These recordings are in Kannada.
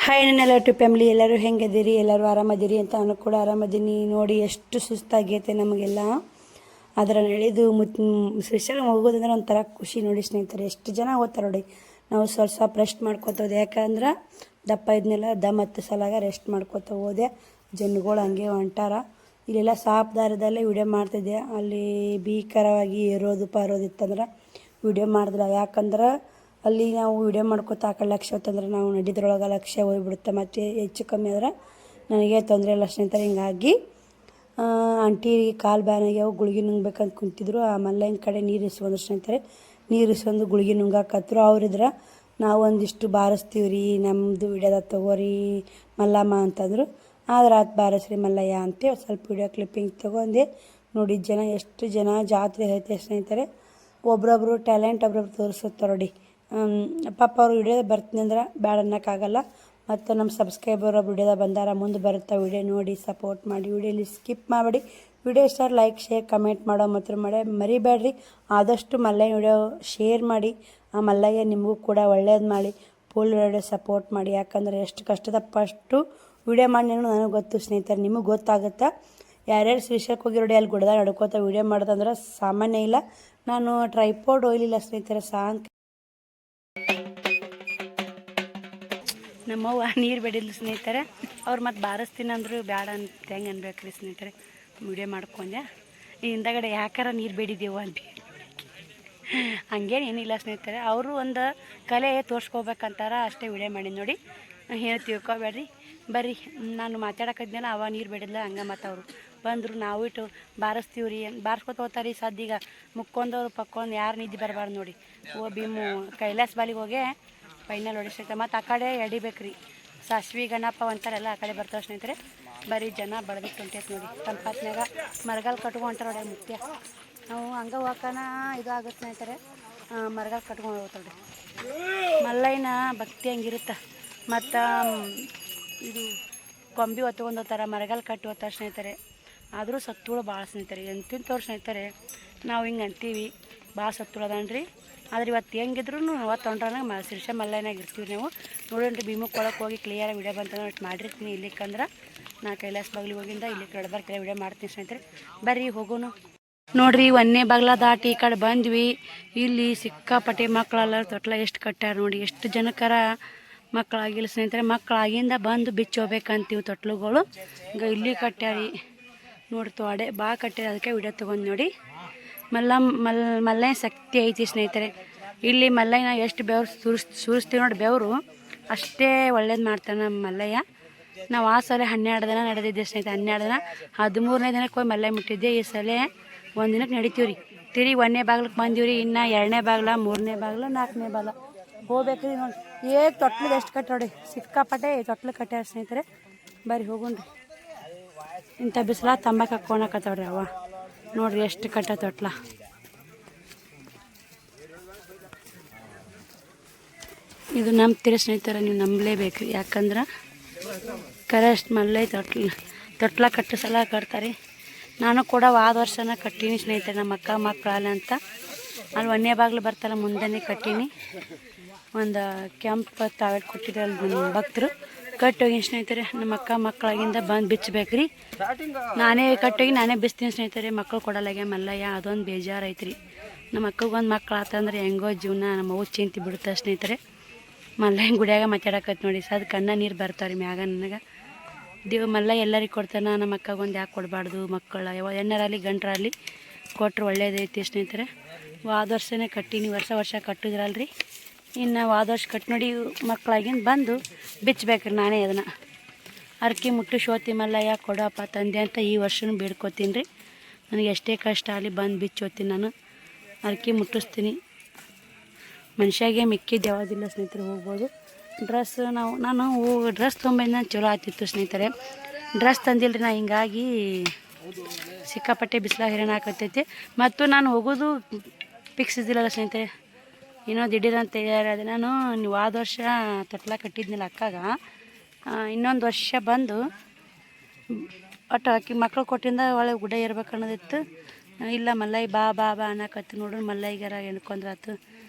ಹಾಯ್ ನನ್ನೆಲ್ಲ ಟು ಫ್ಯಾಮಿಲಿ ಎಲ್ಲರೂ ಹೆಂಗದಿರಿ, ಎಲ್ಲರೂ ಆರಾಮದಿರಿ ಅಂತ ನಾನು ಕೂಡ ಆರಾಮದೀನಿ. ನೋಡಿ ಎಷ್ಟು ಸುಸ್ತಾಗೈತೆ ನಮಗೆಲ್ಲ. ಅದರ ಎಳೆದು ಶ್ರೀಶೈಲಂ ಹೋಗೋದಂದ್ರೆ ಒಂಥರ ಖುಷಿ ನೋಡಿ ಸ್ನೇಹಿತರೆ. ಎಷ್ಟು ಜನ ಹೋಗ್ತಾರೆ ನೋಡಿ. ನಾವು ಸ್ವಲ್ಪ ರೆಸ್ಟ್ ಮಾಡ್ಕೋತೋದೆ, ಯಾಕಂದ್ರೆ ದಪ್ಪ ಇದನ್ನೆಲ್ಲ ದಮ್ಮತ್ತು ಸಲಾಗ ರೆಸ್ಟ್ ಮಾಡ್ಕೋತ ಹೋದೆ. ಜನಗಳು ಹಂಗೆ ಹೊಂಟಾರ. ಇಲ್ಲೆಲ್ಲ ಸಾಪ್ ದಾರದಲ್ಲೇ ವಿಡಿಯೋ ಮಾಡ್ತಿದ್ದೆ. ಅಲ್ಲಿ ಭೀಕರವಾಗಿ ಏರೋದು ಇತ್ತಂದ್ರೆ ವಿಡಿಯೋ ಮಾಡಿದ್ರೆ, ಯಾಕಂದ್ರೆ ಅಲ್ಲಿ ನಾವು ವಿಡಿಯೋ ಮಾಡ್ಕೋತ ಆ ಕಡೆ ಲಕ್ಷ್ಯ ಹೊತ್ತಂದ್ರೆ ನಾವು ನಡಿದ್ರೊಳಗೆ ಲಕ್ಷ್ಯ ಹೋಗ್ಬಿಡುತ್ತೆ. ಮತ್ತು ಹೆಚ್ಚು ಕಮ್ಮಿ ಆದ್ರೆ ನನಗೆ ತೊಂದರೆ ಇಲ್ಲ ಸ್ನೇಹಿತರೆ. ಹಿಂಗಾಗಿ ಆಂಟಿ ಕಾಲು ಬ್ಯಾನಾಗ್ಯಾವ, ಗುಳಿಗೆ ನುಂಗ್ಬೇಕಂತ ಕುಂತಿದ್ರು. ಆ ಮಲ್ಲಯ್ಯನ ಕಡೆ ನೀರು ಇಸ್ಕೊಂಡ್ರು ಸ್ನೇಹಿತರೆ. ನೀರು ಇಸ್ಕೊಂಡು ಗುಳಿಗೆ ನುಂಗಾಕತ್ರು. ಅವ್ರಿದ್ರೆ ನಾವು ಒಂದಿಷ್ಟು ಬಾರಿಸ್ತೀವಿ ರೀ, ನಮ್ಮದು ವಿಡಿಯೋದ ತೊಗೋರಿ ಮಲ್ಲಮ್ಮ ಅಂತಂದರು. ಆದ್ರೆ ಅದು ಬಾರಿಸ್ರಿ ಮಲ್ಲಯ್ಯ ಅಂತೇಳಿ ಸ್ವಲ್ಪ ವಿಡಿಯೋ ಕ್ಲಿಪ್ಪಿಂಗ್ ತೊಗೊಂಡೆ. ನೋಡಿ ಎಷ್ಟು ಜನ ಜಾತ್ರೆ ಐತೆ ಸ್ನೇಹಿತರೆ. ಒಬ್ರೊಬ್ರು ಟ್ಯಾಲೆಂಟ್ ಒಬ್ರೊಬ್ರು ತೋರಿಸುತ್ತಾರೆ ನೋಡಿ. ಪಾಪ ಅವ್ರು ವಿಡಿಯೋದಾಗ ಬರ್ತೀನಿ ಅಂದ್ರೆ ಬ್ಯಾಡ ಅನ್ನೋಕ್ಕಾಗಲ್ಲ. ಮತ್ತು ನಮ್ಮ ಸಬ್ಸ್ಕ್ರೈಬರ್ ಒಬ್ರು ವಿಡಿಯೋದಾಗ ಬಂದಾರ, ಮುಂದೆ ಬರುತ್ತೆ ವಿಡಿಯೋ ನೋಡಿ ಸಪೋರ್ಟ್ ಮಾಡಿ. ವಿಡಿಯೋಲಿ ಸ್ಕಿಪ್ ಮಾಡಬೇಡಿ. ವಿಡಿಯೋ ಇಷ್ಟ ಲೈಕ್ ಶೇರ್ ಕಮೆಂಟ್ ಮಾಡೋ ಮಾತ್ರ ಮರಿಬೇಡ್ರಿ. ಆದಷ್ಟು ಮಲ್ಲಯ್ಯ ವಿಡಿಯೋ ಶೇರ್ ಮಾಡಿ. ಆ ಮಲ್ಲಯ್ಯ ನಿಮಗೂ ಕೂಡ ಒಳ್ಳೇದು ಮಾಡಿ, ಫುಲ್ ವಿಡಿಯೋ ಸಪೋರ್ಟ್ ಮಾಡಿ. ಯಾಕಂದರೆ ಎಷ್ಟು ಕಷ್ಟದಪ್ಪ ಅಷ್ಟು ವಿಡಿಯೋ ಮಾಡಿ ನನಗೆ ಗೊತ್ತು ಸ್ನೇಹಿತರೆ, ನಿಮಗೆ ಗೊತ್ತಾಗುತ್ತೆ. ಯಾರ್ಯಾರು ಶ್ರೀಶೈಲಕ್ಕೆ ಹೋಗಿರೋಡಿ ಅಲ್ಲಿ ಗುಡ್ದಾಗ ನಡ್ಕೋತ ವಿಡಿಯೋ ಮಾಡೋದಂದ್ರೆ ಸಾಮಾನ್ಯ ಇಲ್ಲ. ನಾನು ಟ್ರೈಪೋರ್ಡ್ ಒಯ್ಲಿಲ್ಲ ಸ್ನೇಹಿತರೆ, ಸಾಂಗ್ ನಮ್ಮವ್ವ ನೀರು ಬೇಡಿದ್ಲು ಸ್ನೇಹಿತರೆ. ಅವ್ರು ಮತ್ತು ಬಾರಿಸ್ತೀನಿ ಅಂದರು, ಬೇಡ ಅಂತ ಹೆಂಗೆ ಅನ್ಬೇಕ್ರಿ ಸ್ನೇಹಿತರೆ. ವಿಡಿಯೋ ಮಾಡ್ಕೊಂಡೆ. ಹಿಂದಗಡೆ ಯಾಕಾರ ನೀರು ಬೇಡಿದ್ದೀವೋ ಅಂತ ಹಂಗೇನು ಏನಿಲ್ಲ ಸ್ನೇಹಿತರೆ. ಅವರು ಒಂದು ಕಲೆ ತೋರಿಸ್ಕೋಬೇಕಂತಾರ, ಅಷ್ಟೇ ವಿಡಿಯೋ ಮಾಡಿ ನೋಡಿ. ಏನು ತಿಳ್ಕೊಬೇಡ್ರಿ. ಬರ್ರಿ, ನಾನು ಮಾತಾಡೋಕಿದ್ನಲ್ಲ ಅವ ನೀರು ಬೇಡಿದ್ಲ ಹಂಗೆ. ಮತ್ತು ಅವರು ಬಂದರು, ನಾವು ಇಟ್ಟು ಬಾರಿಸ್ತೀವಿ ರೀ ಬಾರಿಸ್ಕೊತ ಹೋಗ್ತಾರೆ ರೀ. ಸದ್ದೀಗ ಮುಕ್ಕೊಂಡವ್ರು ಪಕ್ಕೊಂಡು ಯಾರು ನಿದ್ದೆ ಬರಬಾರ್ದು ನೋಡಿ. ಭೀಮು ಕೈಲಾಸ ಬಾಲಿಗೆ ಹೋಗಿ ಫೈನಲ್ ಹೊಡಿಸ್ತಾರೆ. ಮತ್ತು ಆ ಕಡೆ ಎಡಿಬೇಕ್ರಿ, ಸಾಸ್ವಿ ಗಣಪ ಅಂತಾರೆಲ್ಲ ಆ ಕಡೆ ಬರ್ತಾರೆ ಸ್ನೇಹಿತರೆ. ಬರೀ ಜನ ಬಡ್ದಿಟ್ಟು ಹೊಂಟೈತೆ ನೋಡಿ. ತಂಪಾತ್ನಾಗ ಮರಗಾಲ್ ಕಟ್ಕೊಂಡು ಹೊಂಟಾರ ನೋಡಿ ಮುತ್ಯ. ನಾವು ಹಂಗೆ ಹೋಗೋಣ ಇದು ಆಗುತ್ತೆ ಸ್ನೇಹಿತರೆ. ಮರಗಾಲ್ ಕಟ್ಕೊಂಡು ಹೋಗ್ತಾರೆ ಮಲ್ಲಯ್ಯನ ಭಕ್ತಿ ಹಂಗಿರುತ್ತೆ. ಮತ್ತು ಇದು ಕೊಂಬಿ ಹೊತ್ಕೊಂಡು ಹೋಗ್ತಾರೆ, ಮರಗಾಲ್ ಕಟ್ಟಿ ಹೋಗ್ತಾರೆ ಸ್ನೇಹಿತರೆ. ಆದರೂ ಸತ್ತುಳು ಭಾಳ ಸ್ನೇಹಿತರೆ, ಎಂತಿಂತವ್ರು ಸ್ನೇಹಿತರೆ. ನಾವು ಹಿಂಗೆ ಅಂತೀವಿ ಭಾಳ ಸತ್ತುಳದನ್ರಿ. ಆದ್ರೆ ಇವತ್ತು ಹೆಂಗಿದ್ರು ಅವತ್ತು ಹೊಂಟ್ರಾಗ ಶ್ರೀಶೈಲ ಮಲ್ಲಯ್ಯನಾಗ ಇರ್ತೀವಿ ನಾವು. ನೋಡೋಣ್ರಿ, ಭೀಮಕ್ಕೆ ಕೊಳಕ್ಕೆ ಹೋಗಿ ಕ್ಲಿಯರಾಗಿ ವಿಡಿಯೋ ಬಂತಂದ್ರೆ ಒಟ್ಟು ಮಾಡಿರ್ತೀನಿ. ಇಲ್ಲಿಕ್ಕಂದ್ರೆ ನಾ ಕೈಲಾಸ ಬಾಗಿಲು ಹೋಗಿಂದ ಇಲ್ಲಿ ಕಡಬಾರ್ ಕಡೆ ವಿಡಿಯೋ ಮಾಡ್ತೀನಿ ಸ್ನೇಹಿತರೆ. ಬರ್ರಿ ಹೋಗೋನು. ನೋಡಿರಿ, ಒಂದೇ ಬಾಗ್ಲ ದಾಟಿ ಈ ಕಡೆ ಬಂದ್ವಿ. ಇಲ್ಲಿ ಸಿಕ್ಕಾಪಟ್ಟೆ ಮಕ್ಕಳೆಲ್ಲ ತೊಟ್ಲ ಎಷ್ಟು ಕಟ್ಟ್ಯಾರ ನೋಡಿ. ಎಷ್ಟು ಜನಕ್ಕರ ಮಕ್ಕಳಾಗಿಲ್ಲ ಸ್ನೇಹಿತರೆ. ಮಕ್ಕಳಾಗಿಂದ ಬಂದು ಬಿಚ್ಚಿ ಹೋಗ್ಬೇಕಂತೀವಿ ತೊಟ್ಲುಗಳು. ಈಗ ಇಲ್ಲಿ ಕಟ್ಟ್ಯಾರಿ ನೋಡಿ, ತೋಡೆ ಭಾಳ ಕಟ್ಟ್ಯಾರ. ಅದಕ್ಕೆ ವಿಡಿಯೋ ತೊಗೊಂಡು ನೋಡಿ. ಮಲ್ಲಯ್ಯ ಶಕ್ತಿ ಐತಿ ಸ್ನೇಹಿತರೆ. ಇಲ್ಲಿ ಮಲ್ಲಯ್ಯನ ಎಷ್ಟು ಬೆವರು ಸುರಿಸ್ತೀವಿ ನೋಡಿ, ಬೆವರು ಅಷ್ಟೇ ಒಳ್ಳೇದು ಮಾಡ್ತಾನೆ ನಮ್ಮ ಮಲ್ಲಯ್ಯ. ನಾವು ಆ ಸಲ 12 ದಿನ ನಡೆದಿದ್ದೆ ಸ್ನೇಹಿತರೆ. 12 ದಿನ 13ನೇ ದಿನಕ್ಕೆ ಹೋಗಿ ಮಲ್ಲಯ್ಯ ಮುಟ್ಟಿದ್ದೆ. ಈ ಸಲ 1 ದಿನಕ್ಕೆ ನಡಿತೀವಿ ರೀ. ತಿರುಗಿ 1ನೇ ಬಾಗ್ಲಕ್ಕೆ ಬಂದೀವಿ ರೀ. ಇನ್ನು 2ನೇ ಬಾಗ್ಲ, 3ನೇ ಬಾಗ್ಲ, 4ನೇ ಬಾಗ್ಲ ಹೋಗ್ಬೇಕು ರೀ. ನೋಡಿ ತೊಟ್ಲಿಗೆ ಎಷ್ಟು ಕಟ್ಟ ನೋಡಿ, ಸಿಕ್ಕಾಪಟ್ಟೆ ತೊಟ್ಲು ಕಟ್ಟ್ಯಾರ ಸ್ನೇಹಿತರೆ. ಬರ್ರಿ ಹೋಗೋಣ್ರಿ. ಇಂಥ ಬಿಸಿಲ ತಂಬಾಕು ಹಾಕ್ಕೊಳಕತ್ತವ್ರಿ ಅವ. ನೋಡ್ರಿ ಎಷ್ಟು ಕಟ್ಟ ತೊಟ್ಲ. ಇದು ನಂಬ್ತೀರಿ ಸ್ನೇಹಿತರೆ, ನೀವು ನಂಬಲೇಬೇಕು. ಯಾಕಂದ್ರೆ ಕರೆಸ್ಟ್ ಮಲ್ಲಯ್ಯ ತೊಟ್ಲ ಕಟ್ಟು ಸಲ ಕಟ್ತಾರೆ. ನಾನು ಕೂಡ ಹೋದ ವರ್ಷನ ಕಟ್ಟೀನಿ ಸ್ನೇಹಿತರೆ, ನಮ್ಮ ಅಕ್ಕ ಮಕ್ಕಳಲ್ಲ ಅಂತ. ಅಲ್ಲಿ 1ನೇ ಬಾಗ್ಲು ಬರ್ತಲ್ಲ ಮುಂದೆನೇ ಕಟ್ಟೀನಿ. ಒಂದು ಕೆಂಪು ತಾವೆಟ್ ಕೊಟ್ಟಿದ್ದೆ ಅಲ್ಲಿ ಭಕ್ತರು ಕಟ್ಟೋಗಿ ಸ್ನೇಹಿತರೆ. ನಮ್ಮ ಅಕ್ಕ ಮಕ್ಕಳಾಗಿಂದ ಬಂದು ಬಿಚ್ಚಬೇಕು ರೀ. ನಾನೇ ಕಟ್ಟೋಗಿ ನಾನೇ ಬಿಸ್ತೀನಿ ಸ್ನೇಹಿತರೆ. ಮಕ್ಕಳು ಕೊಡಲ್ಲಾಗೆ ಮಲ್ಲಯ್ಯ, ಅದೊಂದು ಬೇಜಾರು ಐತ್ರಿ. ನಮ್ಮ ಅಕ್ಕಗೊಂದು ಮಕ್ಳು ಆತಂದ್ರೆ ಹೆಂಗೋ ಜೀವನ. ನಮ್ಮ ಅವ್ವ ಚಿಂತೆ ಬಿಡುತ್ತೆ ಸ್ನೇಹಿತರೆ. ಮಲ್ಲಯ್ಯನ ಗುಡಿಯಾಗ ಮಾತಾಡಕತ್ತೆ ನೋಡಿ, ಅದು ಕಣ್ಣ ನೀರು ಬರ್ತಾವ್ರಿ ಮ್ಯಾಗ. ನನಗೆ ಮಲ್ಲಯ್ಯ ಎಲ್ಲರಿಗೆ ಕೊಡ್ತಾನೆ, ನಮ್ಮ ಅಕ್ಕಗೊಂದು ಯಾಕೆ ಕೊಡಬಾರ್ದು? ಮಕ್ಕಳ ಹೆಣ್ಣರಲ್ಲಿ ಗಂಟರಲ್ಲಿ ಕೊಟ್ಟರು ಒಳ್ಳೇದೈತಿ ಸ್ನೇಹಿತರೆ. ಹೋದ ವರ್ಷನೇ ಕಟ್ಟೀನಿ, ವರ್ಷ ಕಟ್ಟಿದ್ರಲ್ರಿ. ಇನ್ನು ಹೋದ ವರ್ಷ ಕಟ್ಟಿ ನೋಡಿ ಮಕ್ಕಳಾಗಿಂದ ಬಂದು ಬಿಚ್ಚಬೇಕ್ರಿ. ನಾನೇ ಅದನ್ನು ಅರ್ಕಿ ಮುಟ್ಟು ಶೋತಿ ಮಲ್ಲಯ್ಯ ಕೊಡಪ್ಪ ತಂದೆ ಅಂತ ಈ ವರ್ಷನೂ ಬೇಡ್ಕೋತೀನಿ ರೀ. ನನಗೆ ಎಷ್ಟೇ ಕಷ್ಟ ಆಗಲಿ ಬಂದು ಬಿಚ್ಚೋತೀನಿ. ನಾನು ಅರ್ಕಿ ಮುಟ್ಟಿಸ್ತೀನಿ. ಮನುಷ್ಯಾಗೆ ಮಿಕ್ಕಿದ್ದು ಯಾವುದಿಲ್ಲ ಸ್ನೇಹಿತರೆ. ಹೋಗ್ಬೋದು. ಡ್ರೆಸ್ ನಾನು ಡ್ರೆಸ್ ತೊಗೊಂಬಂದು ಚಲೋ ಆಗ್ತಿತ್ತು ಸ್ನೇಹಿತರೆ. ಡ್ರೆಸ್ ತಂದಿಲ್ಲ ರೀ ನಾ, ಹಿಂಗಾಗಿ ಸಿಕ್ಕಾಪಟ್ಟೆ ಬಿಸಿಲಾಗ ಹೈರಾಣ ಆಕತ್ತೈತಿ. ಮತ್ತು ನಾನು ಹೋಗೋದು ಫಿಕ್ಸ್ ಇದ್ದಿಲ್ಲಲ್ಲ ಸ್ನೇಹಿತರೆ. ಏನೋ ದಿಢೀರಂತ ಅದೇ ನಾನು ಹೋದ ವರ್ಷ ತೊಟ್ಲ ಕಟ್ಟಿದ್ನಿಲ್ಲ ಅಕ್ಕಾಗ. ಇನ್ನೊಂದು ವರ್ಷ ಬಂದು ಒಟ್ಟು ಆಕಿ ಮಕ್ಕಳು ಕೊಟ್ಟಿಂದ ಒಳ್ಳೆ ಗುಡ್ಡ ಇರ್ಬೇಕು ಅನ್ನೋದಿತ್ತು. ಇಲ್ಲ ಮಲ್ಲಯ್ಯ ಬಾ ಬಾ ಬಾ ಅನ್ನಕತ್ತಿ. ನೋಡ್ರಿ ಮಲ್ಲಯ್ಯಗಾರ ಎಣ್ಕೊಂಡ್ರಾತು.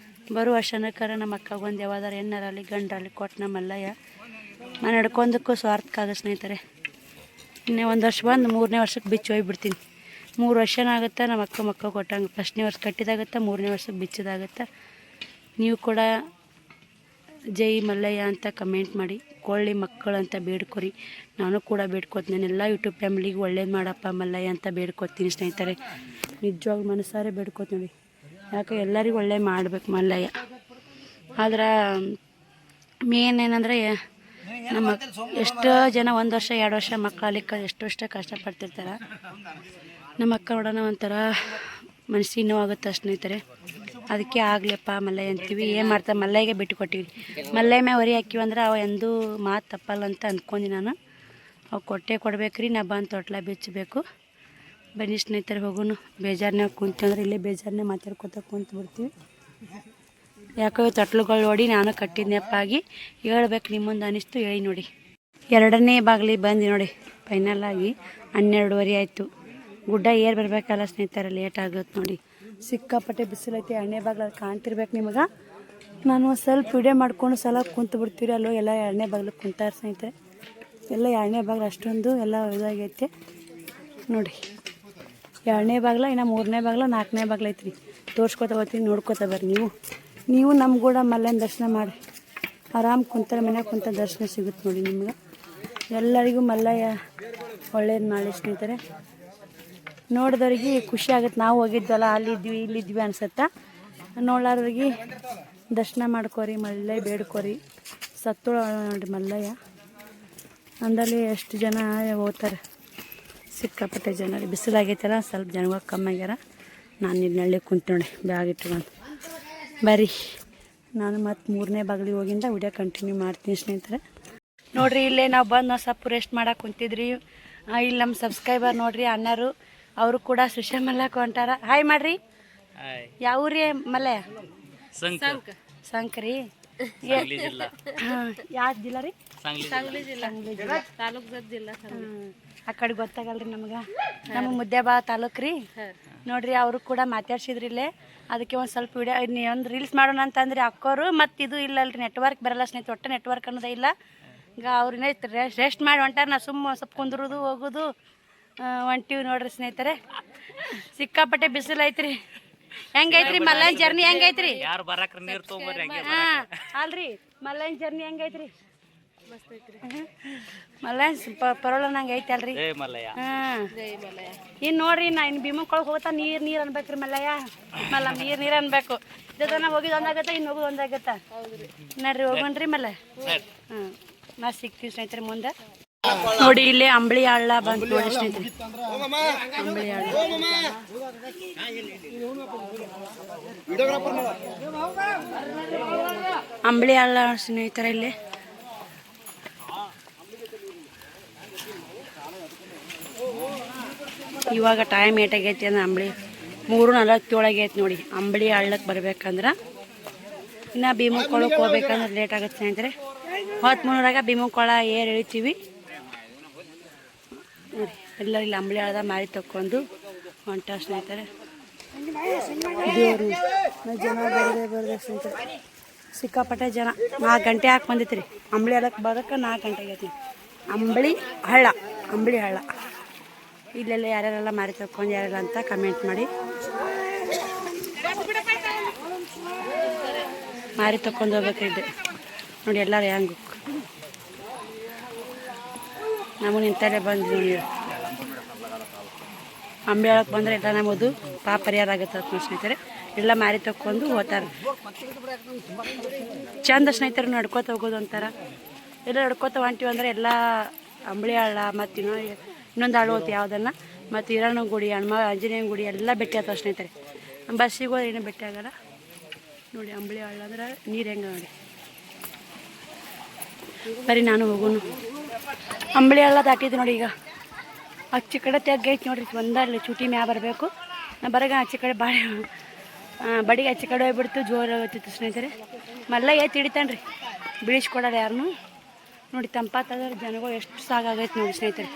ಬರುವ ವರ್ಷನಕ್ಕಾರ ನಮ್ಮ ಅಕ್ಕಗೊಂದು ಯಾವ್ದಾರು ಹೆಣ್ಣರಲ್ಲಿ ಗಂಡರಲ್ಲಿ ಕೊಟ್ಟು ನಮ್ಮ ಮಲ್ಲಯ್ಯ ನಾನು ನಡ್ಕೊಂಡಕ್ಕೂ ಸ್ವಾರ್ಥ ಆಗ ಸ್ನೇಹಿತರೆ. ಇನ್ನೇ ಒಂದು ವರ್ಷ ಬಂದು 3ನೇ ವರ್ಷಕ್ಕೆ ಬಿಚ್ಚಿ ಹೋಗ್ಬಿಡ್ತೀನಿ. 3 ವರ್ಷನಾಗುತ್ತೆ ನಮ್ಮ ಮಕ್ಕ ಕೊಟ್ಟಂಗೆ. ಫಸ್ಟ್ನೇ ವರ್ಷ ಕಟ್ಟಿದಾಗತ್ತೆ, 3ನೇ ವರ್ಷಕ್ಕೆ ಬಿಚ್ಚಿದಾಗತ್ತೆ. ನೀವು ಕೂಡ ಜೈ ಮಲ್ಲಯ್ಯ ಅಂತ ಕಮೆಂಟ್ ಮಾಡಿ, ಕೊಳ್ಳಿ ಮಕ್ಕಳು ಅಂತ ಬೇಡ್ಕೊರಿ. ನಾನು ಕೂಡ ಬೇಡ್ಕೊತೀನಿ. ಎಲ್ಲ ಯೂಟ್ಯೂಬ್ ಫ್ಯಾಮಿಲಿಗೆ ಒಳ್ಳೇದು ಮಾಡಪ್ಪ ಮಲ್ಲಯ್ಯ ಅಂತ ಬೇಡ್ಕೊತೀನಿ ಸ್ನೇಹಿತರೆ. ನಿಜವಾಗ್ಲೂ ಮನಸಾರೆ ಬೇಡ್ಕೊತೀನಿ. ಯಾಕೆ ಎಲ್ಲರಿಗೂ ಒಳ್ಳೆ ಮಾಡ್ಬೇಕು ಮಲ್ಲಯ್ಯ. ಆದ್ರೆ ಮೇನ್ ಏನಂದರೆ ನಮ್ಮ ಎಷ್ಟೋ ಜನ 1 ವರ್ಷ 2 ವರ್ಷ ಮಕ್ಕಳಲ್ಲಿಕ್ಕೆ ಎಷ್ಟೋ ಕಷ್ಟಪಡ್ತಿರ್ತಾರೆ. ನಮ್ಮ ಅಕ್ಕ ನೋಡೋಣ ಒಂಥರ ಮನಸ್ಸಿಗೆ ನೋವಾಗುತ್ತೆ ಸ್ನೇಹಿತರೆ. ಅದಕ್ಕೆ ಆಗ್ಲಪ್ಪ ಮಲ್ಲಯ್ಯ ಅಂತೀವಿ. ಏನು ಮಾಡ್ತಾರೆ ಮಲ್ಲಯ್ಯಗೆ ಬಿಟ್ಟು ಕೊಟ್ಟಿವಿ. ಮಲ್ಲಯ್ಯ ಮ್ಯಾಗ ಹೊರಿ ಹಾಕಿವಂದ್ರೆ ಅವ ಎಂದೂ ಮಾತು ತಪ್ಪಲ್ಲ ಅಂತ ಅಂದ್ಕೊಂಡು ನಾನು. ಅವು ಕೊಡಬೇಕ್ರಿ. ನಾ ಬಂದು ತೊಟ್ಲ ಬಿಚ್ಚಬೇಕು. ಬನ್ನಿ ಸ್ನೇಹಿತರೆ ಹೋಗೋನು. ಬೇಜಾರನ್ಯಾಗ ಕುಂತಂದ್ರೆ ಇಲ್ಲೇ ಬೇಜಾರನ್ನೇ ಮಾತಾಡ್ಕೊತ ಕುಂತು ಬಿಡ್ತೀವಿ. ಯಾಕೋ ತೊಟ್ಲುಗಳು ನೋಡಿ ನಾನು ಕಟ್ಟಿದ್ನಪ್ಪ ಆಗಿ ಹೇಳ್ಬೇಕು ನಿಮ್ಮ ಮುಂದೆ ಅನಿಸ್ತು, ಹೇಳಿ ನೋಡಿ. 2ನೇ ಬಾಗಿಲಿಗೆ ಬಂದು ನೋಡಿ. ಫೈನಲ್ಲಾಗಿ 12:30 ಆಯಿತು. ಗುಡ್ಡ ಏರ್ ಬರಬೇಕಲ್ಲ ಸ್ನೇಹಿತರೆ, ಲೇಟ್ ಆಗುತ್ತೆ ನೋಡಿ. ಸಿಕ್ಕಾಪಟ್ಟೆ ಬಿಸಿಲೈತಿ. 2ನೇ ಬಾಗಿಲು ಕಾಣ್ತಿರ್ಬೇಕು ನಿಮಗೆ. ನಾನು ಸ್ವಲ್ಪ ವಿಡಿಯೋ ಮಾಡ್ಕೊಂಡು ಸಲ ಕುಂತು ಬಿಡ್ತೀವಿ. ಅಲ್ಲೋ ಎಲ್ಲ 2ನೇ ಬಾಗಿಲಿಗೆ ಕುಂತಾರೆ ಸ್ನೇಹಿತರೆ. ಎಲ್ಲ 2ನೇ ಬಾಗಿಲು ಅಷ್ಟೊಂದು ಎಲ್ಲ ಇದಾಗೈತೆ ನೋಡಿ. 2ನೇ ಬಾಗಿಲ, ಇನ್ನು 3ನೇ ಬಾಗಿಲ, 4ನೇ ಬಾಗಿಲು ಐತ್ರಿ. ತೋರ್ಸ್ಕೊತ ಬರ್ತೀನಿ, ನೋಡ್ಕೊತ ಬರ್ರಿ. ನೀವು ನಮ್ಮ ಕೂಡ ಮಲ್ಲಯ್ಯನ ದರ್ಶನ ಮಾಡಿ ಆರಾಮ್ ಕುಂತಾರೆ. ಮನ್ಯಾಗ ಕುಂತ ದರ್ಶನ ಸಿಗುತ್ತೆ ನೋಡಿ ನಿಮ್ಗೆ. ಎಲ್ಲರಿಗೂ ಮಲ್ಲಯ್ಯ ಒಳ್ಳೇದು ಮಾಡಿ ಸ್ನೇಹಿತರೆ. ನೋಡಿದವ್ರಿಗೆ ಖುಷಿ ಆಗುತ್ತೆ. ನಾವು ಹೋಗಿದ್ವಲ್ಲ ಅಲ್ಲಿದ್ವಿ ಇಲ್ಲಿದ್ವಿ ಅನ್ಸುತ್ತೆ. ನೋಡ್ಲಾರ್ರಿಗೆ ದರ್ಶನ ಮಾಡ್ಕೋರಿ, ಮಲ್ಲಯ್ಯ ಬೇಡ್ಕೋರಿ. ಸತ್ತೋಳ ನೋಡಿ ಮಲ್ಲಯ್ಯ ಅಂದಲ್ಲಿ ಎಷ್ಟು ಜನ ಹೋಗ್ತಾರೆ. ಸಿಕ್ಕಾಪಟ್ಟೆ ಜನ. ಬಿಸಿಲಾಗೈತಲ್ಲ ಸ್ವಲ್ಪ ಜನಗಳು ಕಮ್ಮಿ ಆಗ್ಯಾರ. ನಾನು ಇಲ್ಲಿ ನಳ್ಳಿ ಕುಂತು ನೋಡಿ ಬ್ಯಾಗ್ ಇಟ್ಕೊಂಡು. ಬರ್ರಿ ನಾನು ಮತ್ತು 3ನೇ ಬಾಗಿಲಿಗೆ ಹೋಗಿಂದ ವಿಡಿಯೋ ಕಂಟಿನ್ಯೂ ಮಾಡ್ತೀನಿ ಸ್ನೇಹಿತರೆ. ನೋಡಿರಿ ಇಲ್ಲೇ ನಾವು ಬಂದು ಸ್ವಲ್ಪ ರೆಸ್ಟ್ ಮಾಡಕ್ಕೆ ಕುಂತಿದ್ರಿ. ಇಲ್ಲಿ ನಮ್ಮ ಸಬ್ಸ್ಕ್ರೈಬರ್ ನೋಡಿರಿ ಅಣ್ಣರು, ಅವರು ಕೂಡ ಸುಶಾ ಮಲ್ಲಕ್ಕೆ ಹೊಂಟಾರ. ಹಾಯ್ ಮಾಡ್ರಿ. ಯಾವ ಊರಿ ಮಲ್ಲಯ್ಯ? ಸಂಕ್ರಿ. ಯಾವ ಜಿಲ್ಲಾ ರೀ? ಸಾಂಗ್ಲಿ ಜಿಲ್ಲಾ, ತಾಲೂಕು ಜಿಲ್ಲಾ. ಆ ಕಡೆ ಗೊತ್ತಾಗಲ್ರಿ ನಮ್ಗೆ. ನಮ್ಮ ಮುದ್ದೇಬಾಳ ತಾಲೂಕು ರೀ. ನೋಡ್ರಿ ಅವರು ಕೂಡ ಮಾತಾಡ್ಸಿದ್ರಿ ಇಲ್ಲೇ. ಅದಕ್ಕೆ ಒಂದು ಸ್ವಲ್ಪ ವಿಡಿಯೋ ಒಂದು ರೀಲ್ಸ್ ಮಾಡೋಣ ಅಂತಂದ್ರಿ ಅಕ್ಕೋರು. ಮತ್ತು ಇದು ಇಲ್ಲಲ್ರಿ, ನೆಟ್ವರ್ಕ್ ಬರಲ್ಲ ಸ್ನೇಹಿತರೆ. ಒಟ್ಟು ನೆಟ್ವರ್ಕ್ ಅನ್ನೋದೇ ಇಲ್ಲ. ಈಗ ಅವ್ರನ್ನೇ ರೆಸ್ಟ್ ಮಾಡಿ ಹೊಂಟಾರ. ನಾ ಸ್ವಲ್ಪ ಕುಂದ್ರೋದು ಹೋಗೋದು ಹೊಂಟಿವಿ ನೋಡ್ರಿ ಸ್ನೇಹಿತರೆ. ಸಿಕ್ಕಾಪಟ್ಟೆ ಬಿಸಿಲು ಐತ್ರಿ. ಹೆಂಗೈತ್ರಿ ಮಲ್ಲಯ್ಯನ ಜರ್ನಿ? ಹೆಂಗೈತ್ರಿ? ಅಲ್ರಿ ಮಲ್ಲಯ್ಯನ ಜರ್ನಿ ಹೆಂಗೈತ್ರಿ? ಮಲ್ಲಯ್ಯ ಪರವಳ ನಂಗೆ ಐತಲ್ರಿ. ಇನ್ನು ನೋಡ್ರಿ ನಾ ಇನ್ನು ಭೀಮಕ್ಕೊಳಗೆ ಹೋಗ್ತಾ ನೀರು ಅನ್ಬೇಕ್ರಿ ಮಲ್ಲಯ್ಯ. ನೀರು ಅನ್ಬೇಕು. ಇದನ್ನ ಹೋಗಿದ್ದು ಒಂದಾಗತ್ತ, ಇನ್ನು ಹೋಗೋದು ಒಂದಾಗತ್ತ. ನೋಡ್ರಿ ಹೋಗೋಣ್ರಿ ಮಲ್ಲಯ್ಯ. ನಾ ಸಿಗ್ತೀವಿ ಸ್ನೇಹಿತರೆ ಮುಂದೆ. ನೋಡಿ ಇಲ್ಲಿ ಅಂಬಳಿ ಹಳ್ಳ ಬಂತು ನೋಡಿ ಸ್ನೇಹಿತರೆ. ಅಂಬಳಿ ಹಳ್ಳ ಅಂಬಳಿ ಹಳ್ಳ ಸ್ನೇಹಿತರೆ. ಇಲ್ಲಿ ಇವಾಗ ಟೈಮ್ ಏಟಾಗೈತಿ ಅಂದ್ರೆ ಅಂಬಳಿ 3:47 ಐತಿ ನೋಡಿ. ಅಂಬಳಿ ಹಳ್ಳಕ್ಕೆ ಬರ್ಬೇಕಂದ್ರೆ ಇನ್ನು ಭೀಮಕ್ಕೊಳಕ್ಕೆ ಹೋಗ್ಬೇಕಂದ್ರೆ ಲೇಟ್ ಆಗುತ್ತೆ ಸ್ನೇಹಿತರೆ. 13:00 ಭೀಮಕ್ಕೊಳ ಏರ್ ಎಳಿತೀವಿ. ಎಲ್ಲ ಇಲ್ಲಿ ಅಂಬಳಿ ಹಳ್ಳದ ಮಾರಿ ತಕ್ಕೊಂಡು ಹೊಂಟ ಸ್ನೇಹಿತರೆ. ದೇವರು ಜನ ಬರದೆ ಸ್ನೇಹಿತರೆ. ಸಿಕ್ಕಾಪಟ್ಟೆ ಜನ. 4 ಗಂಟೆ ಹಾಕಿ ಬಂದೈತಿ ರೀ ಅಂಬಳಿ ಹಳ್ಳಕ್ಕೆ ಬರೋಕ್ಕೆ. 4 ಗಂಟೆ ಆಗೈತಿ. ಅಂಬಳಿ ಹಳ್ಳ ಇಲ್ಲೆಲ್ಲ ಯಾರ್ಯಾರೆಲ್ಲ ಮಾರಿ ತಕ್ಕೊಂಡು ಯಾರೆಲ್ಲ ಅಂತ ಕಮೆಂಟ್ ಮಾಡಿ. ಮಾರಿ ತಕ್ಕೊಂಡು ಹೋಗ್ಬೇಕಿದ್ದೆ ನೋಡಿ. ಎಲ್ಲರೂ ಹೆಂಗೆ ನಮಗೆ ನಿಂತಲ್ಲೇ ಬಂದ್ವಿ ನೀವು. ಅಂಬಳಿ ಹಳ್ಳಕ್ಕೆ ಬಂದರೆ ಎಲ್ಲ ನಮ್ಮದು ಪಾಪ ಪರಿಹಾರ ಆಗುತ್ತೆ ಅಂತ ಸ್ನೇಹಿತರೆ. ಎಲ್ಲ ಮಾರಿ ತಕ್ಕೊಂಡು ಹೋಗ್ತಾರೆ. ಚಂದ ಸ್ನೇಹಿತರು ನಡ್ಕೋತ ಹೋಗೋದು ಅಂತಾರೆ. ಎಲ್ಲ ನಡ್ಕೋತ ಹೊಂಟಿವಿ ಅಂದರೆ ಎಲ್ಲ ಅಂಬಳಿ ಹಳ್ಳ ಮತ್ತು ಇನ್ನೊಂದು ಹಳ್ಳ ಹೋಗ್ತಿ ಯಾವುದನ್ನು, ಮತ್ತು ಹಿರಣ್ಣ ಗುಡಿ, ಆಂಜನೇಯನ ಗುಡಿ ಎಲ್ಲ ಭೇಟಿ ಆಗ್ತಾವೆ ಸ್ನೇಹಿತರೆ. ಬಸ್ಸಿಗೆ ಹೋದ್ರೆ ಏನೂ ಭೇಟಿ ಆಗಲ್ಲ ನೋಡಿ. ಅಂಬಳಿ ಹಳ್ಳ ಅಂದ್ರೆ ನೀರು ಹೆಂಗೆ ನೋಡಿ. ಬರೀ ನಾನು ಹೋಗೋನು. ಅಂಬಳಿ ಹಳ್ಳ ದಾಟಿದ್ದು ನೋಡಿ. ಈಗ ಅಚ್ಚಿ ಕಡೆ ತೆಗ್ಗೈತಿ ನೋಡ್ರಿ. ಒಂದಲ್ಲಿ ಚೂಟಿ ಮ್ಯಾ ಬರಬೇಕು. ನಾ ಬರಗ ಆಚೆ ಕಡೆ ಬಡಿಗೆ ಆಚೆ ಕಡೆ ಹೋಗ್ಬಿಡ್ತು. ಜೋರು ಆಗುತ್ತಿತ್ತು ಸ್ನೇಹಿತರೆ. ಮಲ್ಲಯ್ಯ ಹಿಡಿತಾನೆ ರೀ, ಬೀಳಿಸ್ಕೊಡಲ್ಲ ಯಾರನ್ನೂ ನೋಡಿ. ತಂಪಾತಂದ್ರೆ ಜನಗಳು ಎಷ್ಟು ಸಾಕಾಗೈತೆ ನೋಡಿ ಸ್ನೇಹಿತರೆ.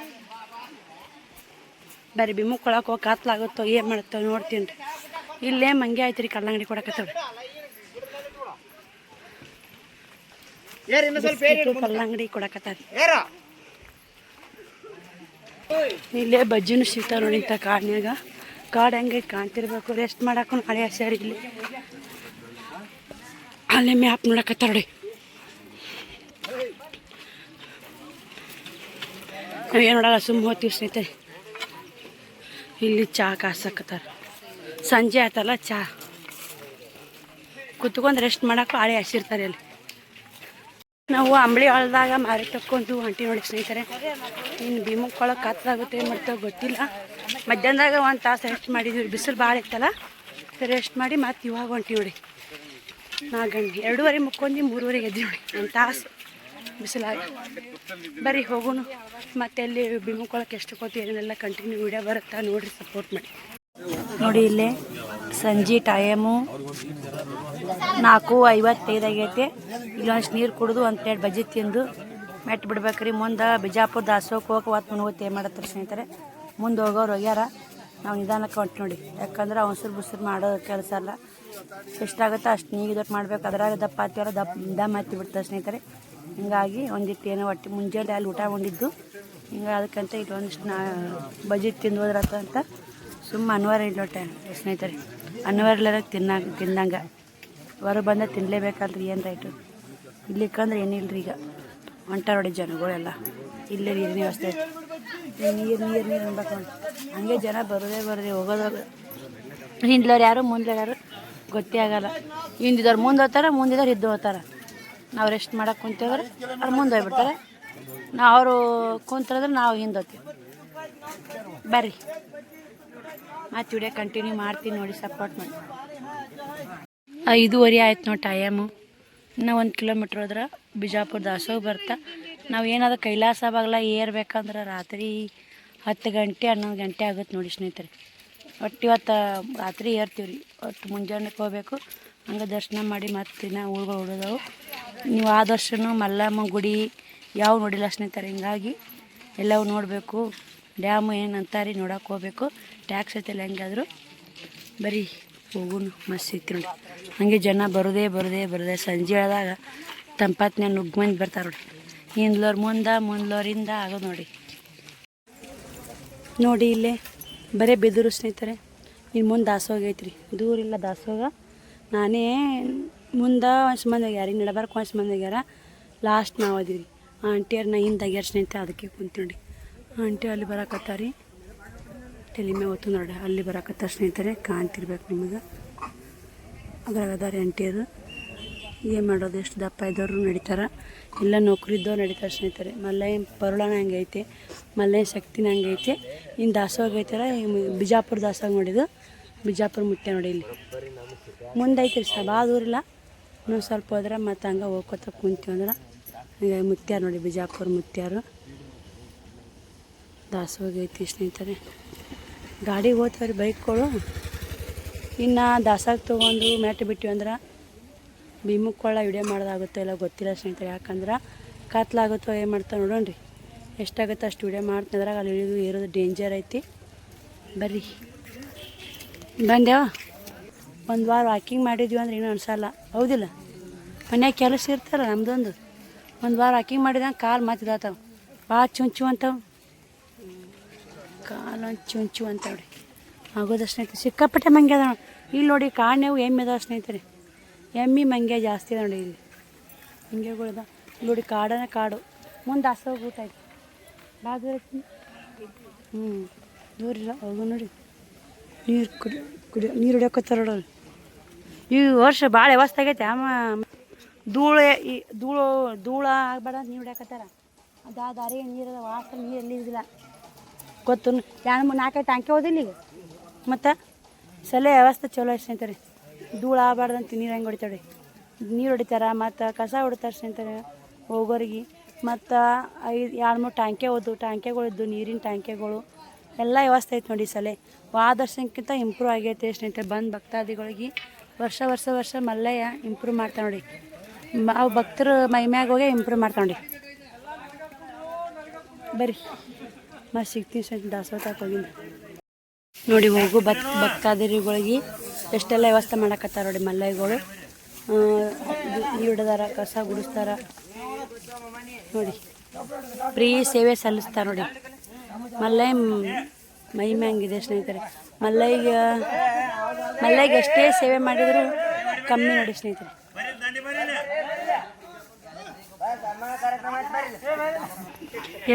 ಬರೀ ಭೀಮಕ್ಕೊಳಕ್ಕೆ ಹೋಗಿ ಕಾತ್ಲಾಗುತ್ತೋ ಏನು ಮಾಡುತ್ತೋ ನೋಡ್ತೀನಿ ರೀ. ಇಲ್ಲೇ ಮಂಗೆ ಆಯ್ತು ರೀ, ಕಲ್ಲಂಗಡಿ ಕೊಡಕತ್ತವ್ರಿ. ಕಲ್ಲಂಗಡಿ ಕೊಡಕತ್ತಾರೆ. ಇಲ್ಲೇ ಬಜ್ಜಿನೂ ಸಿಗ್ತಾವ ನೋಡಿ ಇಂಥ ಕಾಡಿನಾಗ. ಕಾಡು ಹೆಂಗೆ ಕಾಣ್ತಿರ್ಬೇಕು. ರೆಸ್ಟ್ ಮಾಡಕ್ಕೂ ಹಳೆ ಹಸ್ಯಾರ ಇಲ್ಲಿ. ಅಲ್ಲೇ ಮ್ಯಾಪ್ ನೋಡಕತ್ತಾರ ನೋಡಿ. ನಾವೇನು ನೋಡಲ್ಲ, ಸುಮ್ಮ ಹೋಗ್ತೀವಿ ಸ್ನೇಹಿತರೆ. ಇಲ್ಲಿ ಚಹಾ ಕಾಸಕತ್ತಾರ. ಸಂಜೆ ಆಯ್ತಲ್ಲ, ಚಹಾ ಕುತ್ಕೊಂಡು ರೆಸ್ಟ್ ಮಾಡಕ್ಕೂ ಹಳೆ ಹಸಿರ್ತಾರೆ ಅಲ್ಲಿ. ನಾವು ಅಂಬಳಿ ಹೊಲದಾಗ ಮಾರಿ ತಕ್ಕೊಂಡು ಹೊಂಟಿ ನೋಡಿ ಸ್ನೇಹಿತರೆ. ಇನ್ನು ಭೀಮಕ್ಕೊಳಗೆ ಕತ್ಲಾಗುತ್ತೆ ಮಾಡ್ತಾವೆ ಗೊತ್ತಿಲ್ಲ. ಮಧ್ಯಾಹ್ನದಾಗ ಒಂದು ತಾಸು ರೆಸ್ಟ್ ಮಾಡಿದ್ವಿ. ಬಿಸಿಲು ಭಾಳ ಇತ್ತಲ್ಲ, ರೆಸ್ಟ್ ಮಾಡಿ ಮತ್ತೆ ಇವಾಗ ಹೊಂಟಿ ನೋಡಿ. 4 ಗಂಟೆ 2:30 ಮುಕ್ಕೊಂದು 3:30 ಎದ್ದು ನೋಡಿ. ಒಂದು ತಾಸು ಬಿಸಿಲಾಗ ಬರೀ ಹೋಗೋಣ. ಮತ್ತೆ ಅಲ್ಲಿ ಭೀಮಕ್ಕೊಳಕ್ಕೆ ಎಷ್ಟು ಕೋತಿ ಏನೆಲ್ಲ ಕಂಟಿನ್ಯೂ ವಿಡಿಯೋ ಬರುತ್ತಾ ನೋಡಿರಿ, ಸಪೋರ್ಟ್ ಮಾಡಿ. ನೋಡಿ ಇಲ್ಲೇ ಸಂಜೆ ಟೈಮು 4:55 ಆಗೈತೆ. ಇಲ್ಲೊಂದು ನೀರು ಕುಡಿದು ಒಂದು ಪ್ಲೇಟ್ ಬಜ್ಜಿ ತಿಂದು ಮೆಟ್ಟು ಬಿಡ್ಬೇಕ್ರಿ. ಮುಂದೆ ಬಿಜಾಪುರ ದಾಸೋಹಕ್ಕೆ ಹೋಗಿ 10 ಏನು ಮಾಡತ್ತಾರೆ ಸ್ನೇಹಿತರೆ. ಮುಂದೆ ಹೋಗೋರು ಹೋಗ್ಯಾರ. ನಾವು ನಿಧಾನಕ್ಕೆ ಹೊಂಟು ನೋಡಿ. ಯಾಕಂದ್ರೆ ಅವಸರು ಬುಸರು ಮಾಡೋ ಕೆಲಸ ಅಲ್ಲ. ಎಷ್ಟಾಗುತ್ತೋ ಅಷ್ಟು ನೀಗಿದೊಟ್ಟು ಮಾಡ್ಬೇಕು. ಅದ್ರಾಗ ದಪ್ಪ ಹತ್ತಿರ ದಮ್ ಹತ್ತಿ ಬಿಡ್ತಾರೆ ಸ್ನೇಹಿತರೆ. ಹಿಂಗಾಗಿ ಒಂದಿಟ್ಟು ಏನೋ ಒಟ್ಟು ಮುಂಜಾನೆ ಅಲ್ಲಿ ಊಟ ಉಂಡಿದ್ದು. ಹಿಂಗೆ ಅದಕ್ಕಂತ ಇಟ್ಟು ಒಂದಿಷ್ಟು ಬಜ್ಜಿ ತಿಂದು ಹೋದ್ರತ್ತ ಅಂತ ಸುಮ್ಮ ಅನಿವಾರ್ಯ ಇಲ್ಲೊಟ್ಟೆ ಸ್ನೇಹಿತರೆ. ಅನಿವಾರ್ಯಲ್ಲ ತಿಂದಂಗೆ ಹೊರ ಬಂದ ತಿನ್ನಲೇಬೇಕಲ್ರಿ. ಏನು ರೈಟು ಇಲ್ಲಿಕ್ಕಂದ್ರೆ ಏನಿಲ್ಲರಿ. ಈಗ ಹೊಂಟಾರ ನೋಡಿ ಜನಗಳೆಲ್ಲ. ಇಲ್ಲೇ ನೀರಿನ ವ್ಯವಸ್ಥೆ. ನೀರು ಅನ್ಬೇಕು ನೋಡಿ. ಹಂಗೆ ಜನ ಬರೋದೇ ಹೋಗೋದು. ಹಿಂದ್ಲವ್ರು ಯಾರು ಮುಂದ್ಲವ್ರು ಯಾರು ಗೊತ್ತೇ ಆಗಲ್ಲ. ಹಿಂದಿದವ್ರು ಮುಂದೆ ಹೋಗ್ತಾರೆ, ಮುಂದಿದವ್ರು ಇದ್ದು ಹೋಗ್ತಾರೆ. ನಾವು ರೆಸ್ಟ್ ಮಾಡೋಕೆ ಕುಂತೇವ್ರೆ, ಅವ್ರು ಮುಂದೆ ಹೋಗ್ಬಿಡ್ತಾರೆ. ಅವರು ಕುಂತ್ರಂದ್ರೆ ನಾವು ಹಿಂದೆ ಹೋಗ್ತೀವಿ. ಬರ್ರಿ ಮತ್ತೆ ವಿಡಿಯೋ ಕಂಟಿನ್ಯೂ ಮಾಡ್ತೀನಿ ನೋಡಿ, ಸಪೋರ್ಟ್ ಮಾಡಿ. 5:30 ಆಯ್ತು ನೋಡಿ ಟೈಮು. ಇನ್ನೂ 1 ಕಿಲೋಮೀಟ್ರ್ ಹೋದ್ರೆ ಬಿಜಾಪುರ ದಾಸೋಹ ಬರ್ತಾ. ನಾವು ಏನಾದ್ರು ಕೈಲಾಸ ಬಾಗ್ಲ ಏರ್ಬೇಕಂದ್ರೆ ರಾತ್ರಿ 10 ಗಂಟೆ 11 ಗಂಟೆ ಆಗುತ್ತೆ ನೋಡಿ ಸ್ನೇಹಿತರೆ. ಒಟ್ಟು ಇವತ್ತು ರಾತ್ರಿ ಏರ್ತೀವಿ ರೀ. ಒಟ್ಟು ಮುಂಜಾನೆಗೆ ಹೋಗ್ಬೇಕು. ಹಂಗೆ ದರ್ಶನ ಮಾಡಿ ಮತ್ತೆ ನಾವು ಊರುಗಳು ಉಳಿದವು. ನೀವು ಆದರ್ಶನೂ ಮಲ್ಲಮ್ಮ ಗುಡಿ ಯಾವ ನೋಡಿಲ್ಲ ಸ್ನೇಹಿತರೆ. ಹಿಂಗಾಗಿ ಎಲ್ಲವೂ ನೋಡಬೇಕು. ಡ್ಯಾಮು ಏನಂತಾರೆ ನೋಡೋಕೆ ಹೋಗ್ಬೇಕು. ಟ್ಯಾಕ್ಸ್ ಐತಲ್ಲ ಹೆಂಗಾದ್ರು ಬರೀ ಹೋಗುನು ಮಸ್ತ್ ಸಿಗ್ತಿ ನೋಡಿ. ಹಾಗೆ ಜನ ಬರೋದೇ ಸಂಜೆ ಆದಾಗ ತಂಪತ್ನ್ಯಾಗ ನುಗ್ಗು ಬರ್ತಾರೆ ನೋಡಿ. ಹಿಂದ್ಲವ್ರು ಮುಂದ್ಲವ್ರಿಂದ ಆಗೋದು ನೋಡಿ. ನೋಡಿ ಇಲ್ಲೇ ಬರೀ ಬಿದಿರು ಸ್ನೇಹಿತರೆ. ಇನ್ನು ಮುಂದೆ ದಾಸೋಗ ಐತ್ರಿ. ದೂರಿಲ್ಲ ದಾಸೋಗ. ನಾನೇ ಮುಂದೆ ಒಂದ್ಸು ಮಂದಿ ಆಗ್ಯಾರ, ಇನ್ನು ನಡಬಾರ್ಕು ಒಂದ್ಸು ಮಂದಿ ಆಗ್ಯಾರ. ಲಾಸ್ಟ್ ನಾವು ಅದೀವಿ. ಆಂಟಿಯರ್ನ ಹಿಂದಾಗ್ಯಾರ ಸ್ನೇಹಿತರೆ. ಅದಕ್ಕೆ ಕುಂತಿ ನೋಡಿ. ಆಂಟಿ ಅಲ್ಲಿ ಬರಕತ್ತಾರಿ. ತಲೆ ಮೇಲೆ ಹೊತ್ತು ನೋಡಿ ಅಲ್ಲಿ ಬರಕತ್ತಾರ ಸ್ನೇಹಿತರೆ. ಕಾಣ್ತಿರ್ಬೇಕು ನಿಮಗೆ. ಅದ್ರಾಗ ಅದಾರೆ ಆಂಟಿಯರು. ಏನು ಮಾಡೋದು, ಎಷ್ಟು ದಪ್ಪ ಇದ್ದವರು ನಡೀತಾರೆ, ಎಲ್ಲ ನೌಕರಿ ಇದ್ದವ್ರು ನಡೀತಾರೆ ಸ್ನೇಹಿತರೆ. ಮಲ್ಲಯ್ಯ ಪರುಳನ ಹಂಗೈತೆ, ಮಲ್ಲಯ್ಯ ಶಕ್ತಿನ ಹಂಗೈತೆ. ಇನ್ನು ದಾಸೋಗ ಐತಲ್ಲ, ಬಿಜಾಪುರ ದಾಸೋಗ ನೋಡಿದ್ದು. ಬಿಜಾಪುರ ಮುತ್ಯ ನೋಡಿ ಇಲ್ಲಿ ಮುಂದೆ ಐತ್ರಿ. ಭಾಳ ದೂರಿಲ್ಲ, ಇನ್ನೊಂದು ಸ್ವಲ್ಪ ಹೋದ್ರೆ ಮತ್ತು ಹಂಗೆ ಹೋಗ್ಕೊತ ಕುಂತೀವಿ ಅಂದ್ರೆ ಹಂಗೆ ಮುತ್ಯಾರು ನೋಡಿ. ಬಿಜಾಪುರ ಮುತ್ಯಾರು ದಾಸೋಗ ಐತಿ ಸ್ನೇಹಿತರೆ. ಗಾಡಿಗೆ ಹೋಗ್ತಾವ್ರಿ ಬೈಕ್ಗಳು. ಇನ್ನು ದಾಸಾಗ ತೊಗೊಂಡು ಮೆಟ್ಟು ಬಿಟ್ಟಿವಿ ಅಂದ್ರೆ ಭೀಮಕ್ಕೊಳ ವಿಡಿಯೋ ಮಾಡೋದಾಗುತ್ತೋ ಇಲ್ಲ ಗೊತ್ತಿಲ್ಲ ಸ್ನೇಹಿತರೆ. ಯಾಕಂದ್ರೆ ಕತ್ಲಾಗುತ್ತೋ ಏನು ಮಾಡ್ತಾವೆ ನೋಡೋಣ್ರಿ. ಎಷ್ಟಾಗುತ್ತೋ ಅಷ್ಟು ವಿಡಿಯೋ ಮಾಡ್ತೀನಿ. ಅದ್ರಾಗ ಅಲ್ಲಿ ಇಳಿದು ಏರೋದು ಡೇಂಜರ್ ಐತಿ. ಬರ್ರಿ ಬಂದೇವ. 1 ವಾರ ವಾಕಿಂಗ್ ಮಾಡಿದ್ವಿ ಅಂದ್ರೆ ಏನೂ ಅನ್ಸಲ್ಲ, ಹೌದಿಲ್ಲ? ಮನ್ಯಾಗ ಕೆಲಸ ಇರ್ತಾರ ನಮ್ದೊಂದು. 1 ವಾರ ವಾಕಿಂಗ್ ಮಾಡಿದಂಗೆ ಕಾಲು ಮಾತಿದಾತಾವ. ಭಾಳ ಚುಂಚು ಅಂತಾವ. ಕಾಲು ಒಂದು ಚುಂಚು ಅಂತವ್ರಿ ಆಗೋದು ಸ್ನೇಹಿತರೆ. ಸಿಕ್ಕಾಪಟ್ಟೆ ಮಂಗೆ ಅದ ನೋಡಿ. ಇಲ್ಲಿ ನೋಡಿ ಕಾಡ್ನೇವು ಎಮ್ಮೆ ಅದಾವ ಸ್ನೇಹಿತರೆ. ಎಮ್ಮೆ ಮಂಗೆ ಜಾಸ್ತಿ ಅದ ನೋಡಿ. ಇಲ್ಲಿ ಮಂಗೆಗಳದ ನೋಡಿ. ಕಾಡನ ಕಾಡು. ಮುಂದೆ ದಾಸೋಗ ಊಟ ಐತಿ. ಭಾಳ ದೂರ ಐತಿ. ದೂರಿಲ್ಲ. ಹೋಗು ನೋಡಿ. ನೀರು ಹೊಡ್ಯಾಕತ್ತಾರ ನೋಡೋರು. ಈ ವರ್ಷ ಭಾಳ ವ್ಯವಸ್ಥೆ ಆಗೈತೆ. ಧೂಳ ಆಗ್ಬೇಡ ಅಂತ ನೀರು ಹೊಡ್ಯಾಕತ್ತಾರ. ಅದು ಆ ದಾರಿಗೆ ನೀರದ ವಾಸನೆ ನೀರು ಎಲ್ಲಿದ್ದಿಲ್ಲ ಗೊತ್ತು. 2-3-4 ಟ್ಯಾಂಕಿ ಹೋದಿಲ್ಲ ಈಗ. ಮತ್ತು ಸಲ ವ್ಯವಸ್ಥೆ ಚಲೋ ಐತೆ ಸ್ನೇಹಿತರೆ. ಧೂಳು ಆಗಬಾರ್ದಂತ ನೀರು ಹೆಂಗೆ ಹೊಡಿತಾಳೆ. ನೀರು ಹೊಡಿತಾರೆ, ಮತ್ತು ಕಸ ಹೊಡಿತಾರೆ ಸ್ನೇಹಿತರೆ ಹೋಗೋರಿಗೆ. ಮತ್ತು 2-3 ಟ್ಯಾಂಕೆ ಹೋದು. ಟ್ಯಾಂಕೆಗಳಿದ್ದು ನೀರಿನ ಟ್ಯಾಂಕೆಗಳು ಎಲ್ಲ ವ್ಯವಸ್ಥೆ ಐತೆ ನೋಡಿ. ಸಲ ವಾದರ್ಶಕ್ಕಿಂತ ಇಂಪ್ರೂವ್ ಆಗೈತೆ ಸ್ನೇಹಿತರೆ. ಬಂದು ಭಕ್ತಾದಿಗಳಿಗೆ ವರ್ಷ ಮಲ್ಲಯ್ಯ ಇಂಪ್ರೂವ್ ಮಾಡ್ತಾ ನೋಡಿ. ಅವು ಭಕ್ತರು ಮೈಮ್ಯಾಗ ಹೋಗಿ ಇಂಪ್ರೂವ್ ಮಾಡ್ತಾ ನೋಡಿ. ಬರ್ರಿ ಮತ್ತೆ ಸಿಗ್ತೀನಿ ಸ್ನೇಹಿತರೆ. ದಾಸೋಹ ಹೋಗಿಂದ ನೋಡಿ. ಹೋಗು ಭಕ್ತಾದಿಗಳಿಗೆ ಎಷ್ಟೆಲ್ಲ ವ್ಯವಸ್ಥೆ ಮಾಡಕತ್ತಾರ ನೋಡಿ ಮಲ್ಲಯ್ಯಗಳು. ನೀರು ಹಿಡ್ದಾರ, ಕಸ ಗುಡಿಸ್ತಾರ, ನೋಡಿ ಫ್ರೀ ಸೇವೆ ಸಲ್ಲಿಸ್ತಾರೆ ನೋಡಿ. ಮಲ್ಲೈ ಮೈ ಮ್ಯಾಂಗಿದೆ ಸ್ನೇಹಿತರೆ. ಮಲ್ಲೈಗೆ ಎಷ್ಟೇ ಸೇವೆ ಮಾಡಿದರೂ ಕಮ್ಮಿ ನೋಡಿ ಸ್ನೇಹಿತರೆ.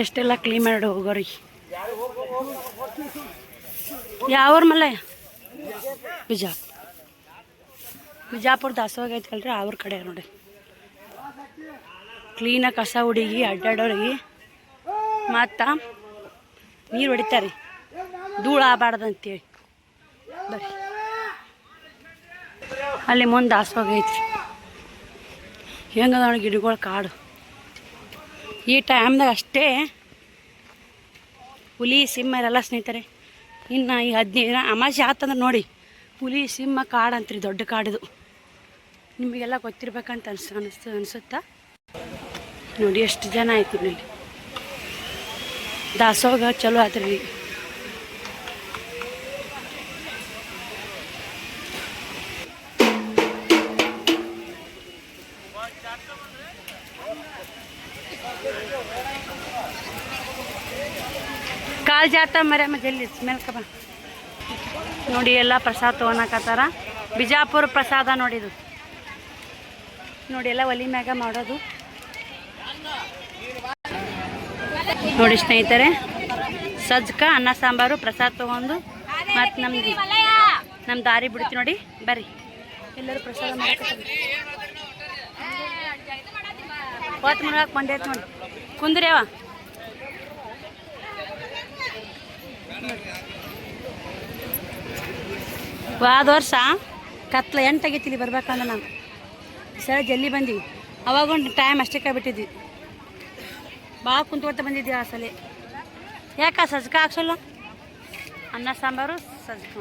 ಎಷ್ಟೆಲ್ಲ ಕ್ಲೀನ್ ಮಾಡಿ ಹೋಗೋರಿ. ಯಾವ್ರ ಮಲ್ಲಯ್ಯ? ಬಿಜಾಪುರ ದಾಸೋಗ ಐತಲ್ರಿ ಅವ್ರ ಕಡೆ ನೋಡಿ. ಕ್ಲೀನಾಗಿ ಕಸ ಹುಡುಗಿ ಅಡ್ಡಾಡೋರಿಗೆ ಮತ್ತು ನೀರು ಹೊಡಿತಾರೆ, ಧೂಳು ಆಗಬಾರ್ದು ಅಂತೇಳಿ. ಬರ್ರಿ, ಅಲ್ಲಿ ಮುಂದೆ ದಾಸೋಗ ಐತ್ರಿ. ಹೆಂಗದ ನೋಡಿ ಗಿಡಗಳು, ಕಾಡು. ಈ ಟೈಮ್ದಾಗ ಅಷ್ಟೇ ಹುಲಿ ಸಿಂಹ ಇರಲ್ಲ ಸ್ನೇಹಿತರೆ. ಇನ್ನು ಈ 15 ದಿನ ಅಮಾಸೆ ಆತಂದ್ರೆ ನೋಡಿ ಹುಲಿ ಸಿಂಹ ಕಾಡು ಅಂತ್ರಿ, ದೊಡ್ಡ ಕಾಡಿದು. ನಿಮಗೆಲ್ಲ ಗೊತ್ತಿರ್ಬೇಕಂತ ಅನಿಸುತ್ತಾ ನೋಡಿ. ಎಷ್ಟು ಜನ ಆಯ್ತು ಇಲ್ಲಿ. ದಾಸೋಗ ಚಲೋ ಆತ್ರಿ. ಕಾಲ್ ಜಾತ ಮರೆ ಜಲ್ದಿ ಸ್ಮೆಲ್ಕ ಬಾ ನೋಡಿ. ಎಲ್ಲ ಪ್ರಸಾದ ತೊಗೊಳಕತ್ತಾರ. ಬಿಜಾಪುರ ಪ್ರಸಾದ ನೋಡಿದು ನೋಡಿ. ಎಲ್ಲ ಒಲಿ ಮ್ಯಾಗ ಮಾಡೋದು ನೋಡಿ ಸ್ನೇಹಿತರೆ. ಸಜ್ಕ ಅನ್ನ ಸಾಂಬಾರು ಪ್ರಸಾದ ತೊಗೊಂಡು ಮತ್ತು ನಮ್ಮ ದಾರಿ ಬಿಡ್ತೀವಿ ನೋಡಿ. ಬರ್ರಿ ಎಲ್ಲರೂ ಪ್ರಸಾದ ಮಾಡಕತ್ತಾರೆ. ಹೊತ್ತು ಮುಳುಗಕ್ಕೆ ಬಂದೈತೆ ನೋಡಿ. ಕುಂದ್ರವ ಹೋದ ವರ್ಷ ಕತ್ಲ 8 ಆಗೈತಿಲಿ ಬರ್ಬೇಕಂದ್ರೆ ನಾವು ಸರ ಜಲ್ದಿ ಬಂದೀವಿ. ಅವಾಗೊಂದು ಟೈಮ್ ಅಷ್ಟಕ್ಕೆ ಬಿಟ್ಟಿದ್ವಿ. ಭಾಳ ಕುಂತ್ಕೊತ ಬಂದಿದ್ವಿ ಆ ಸಲ. ಯಾಕೆ ಸಜ್ಕ ಹಾಕ್ಸಲ್ಲ? ಅನ್ನ ಸಾಂಬಾರು ಸಜ್ಕ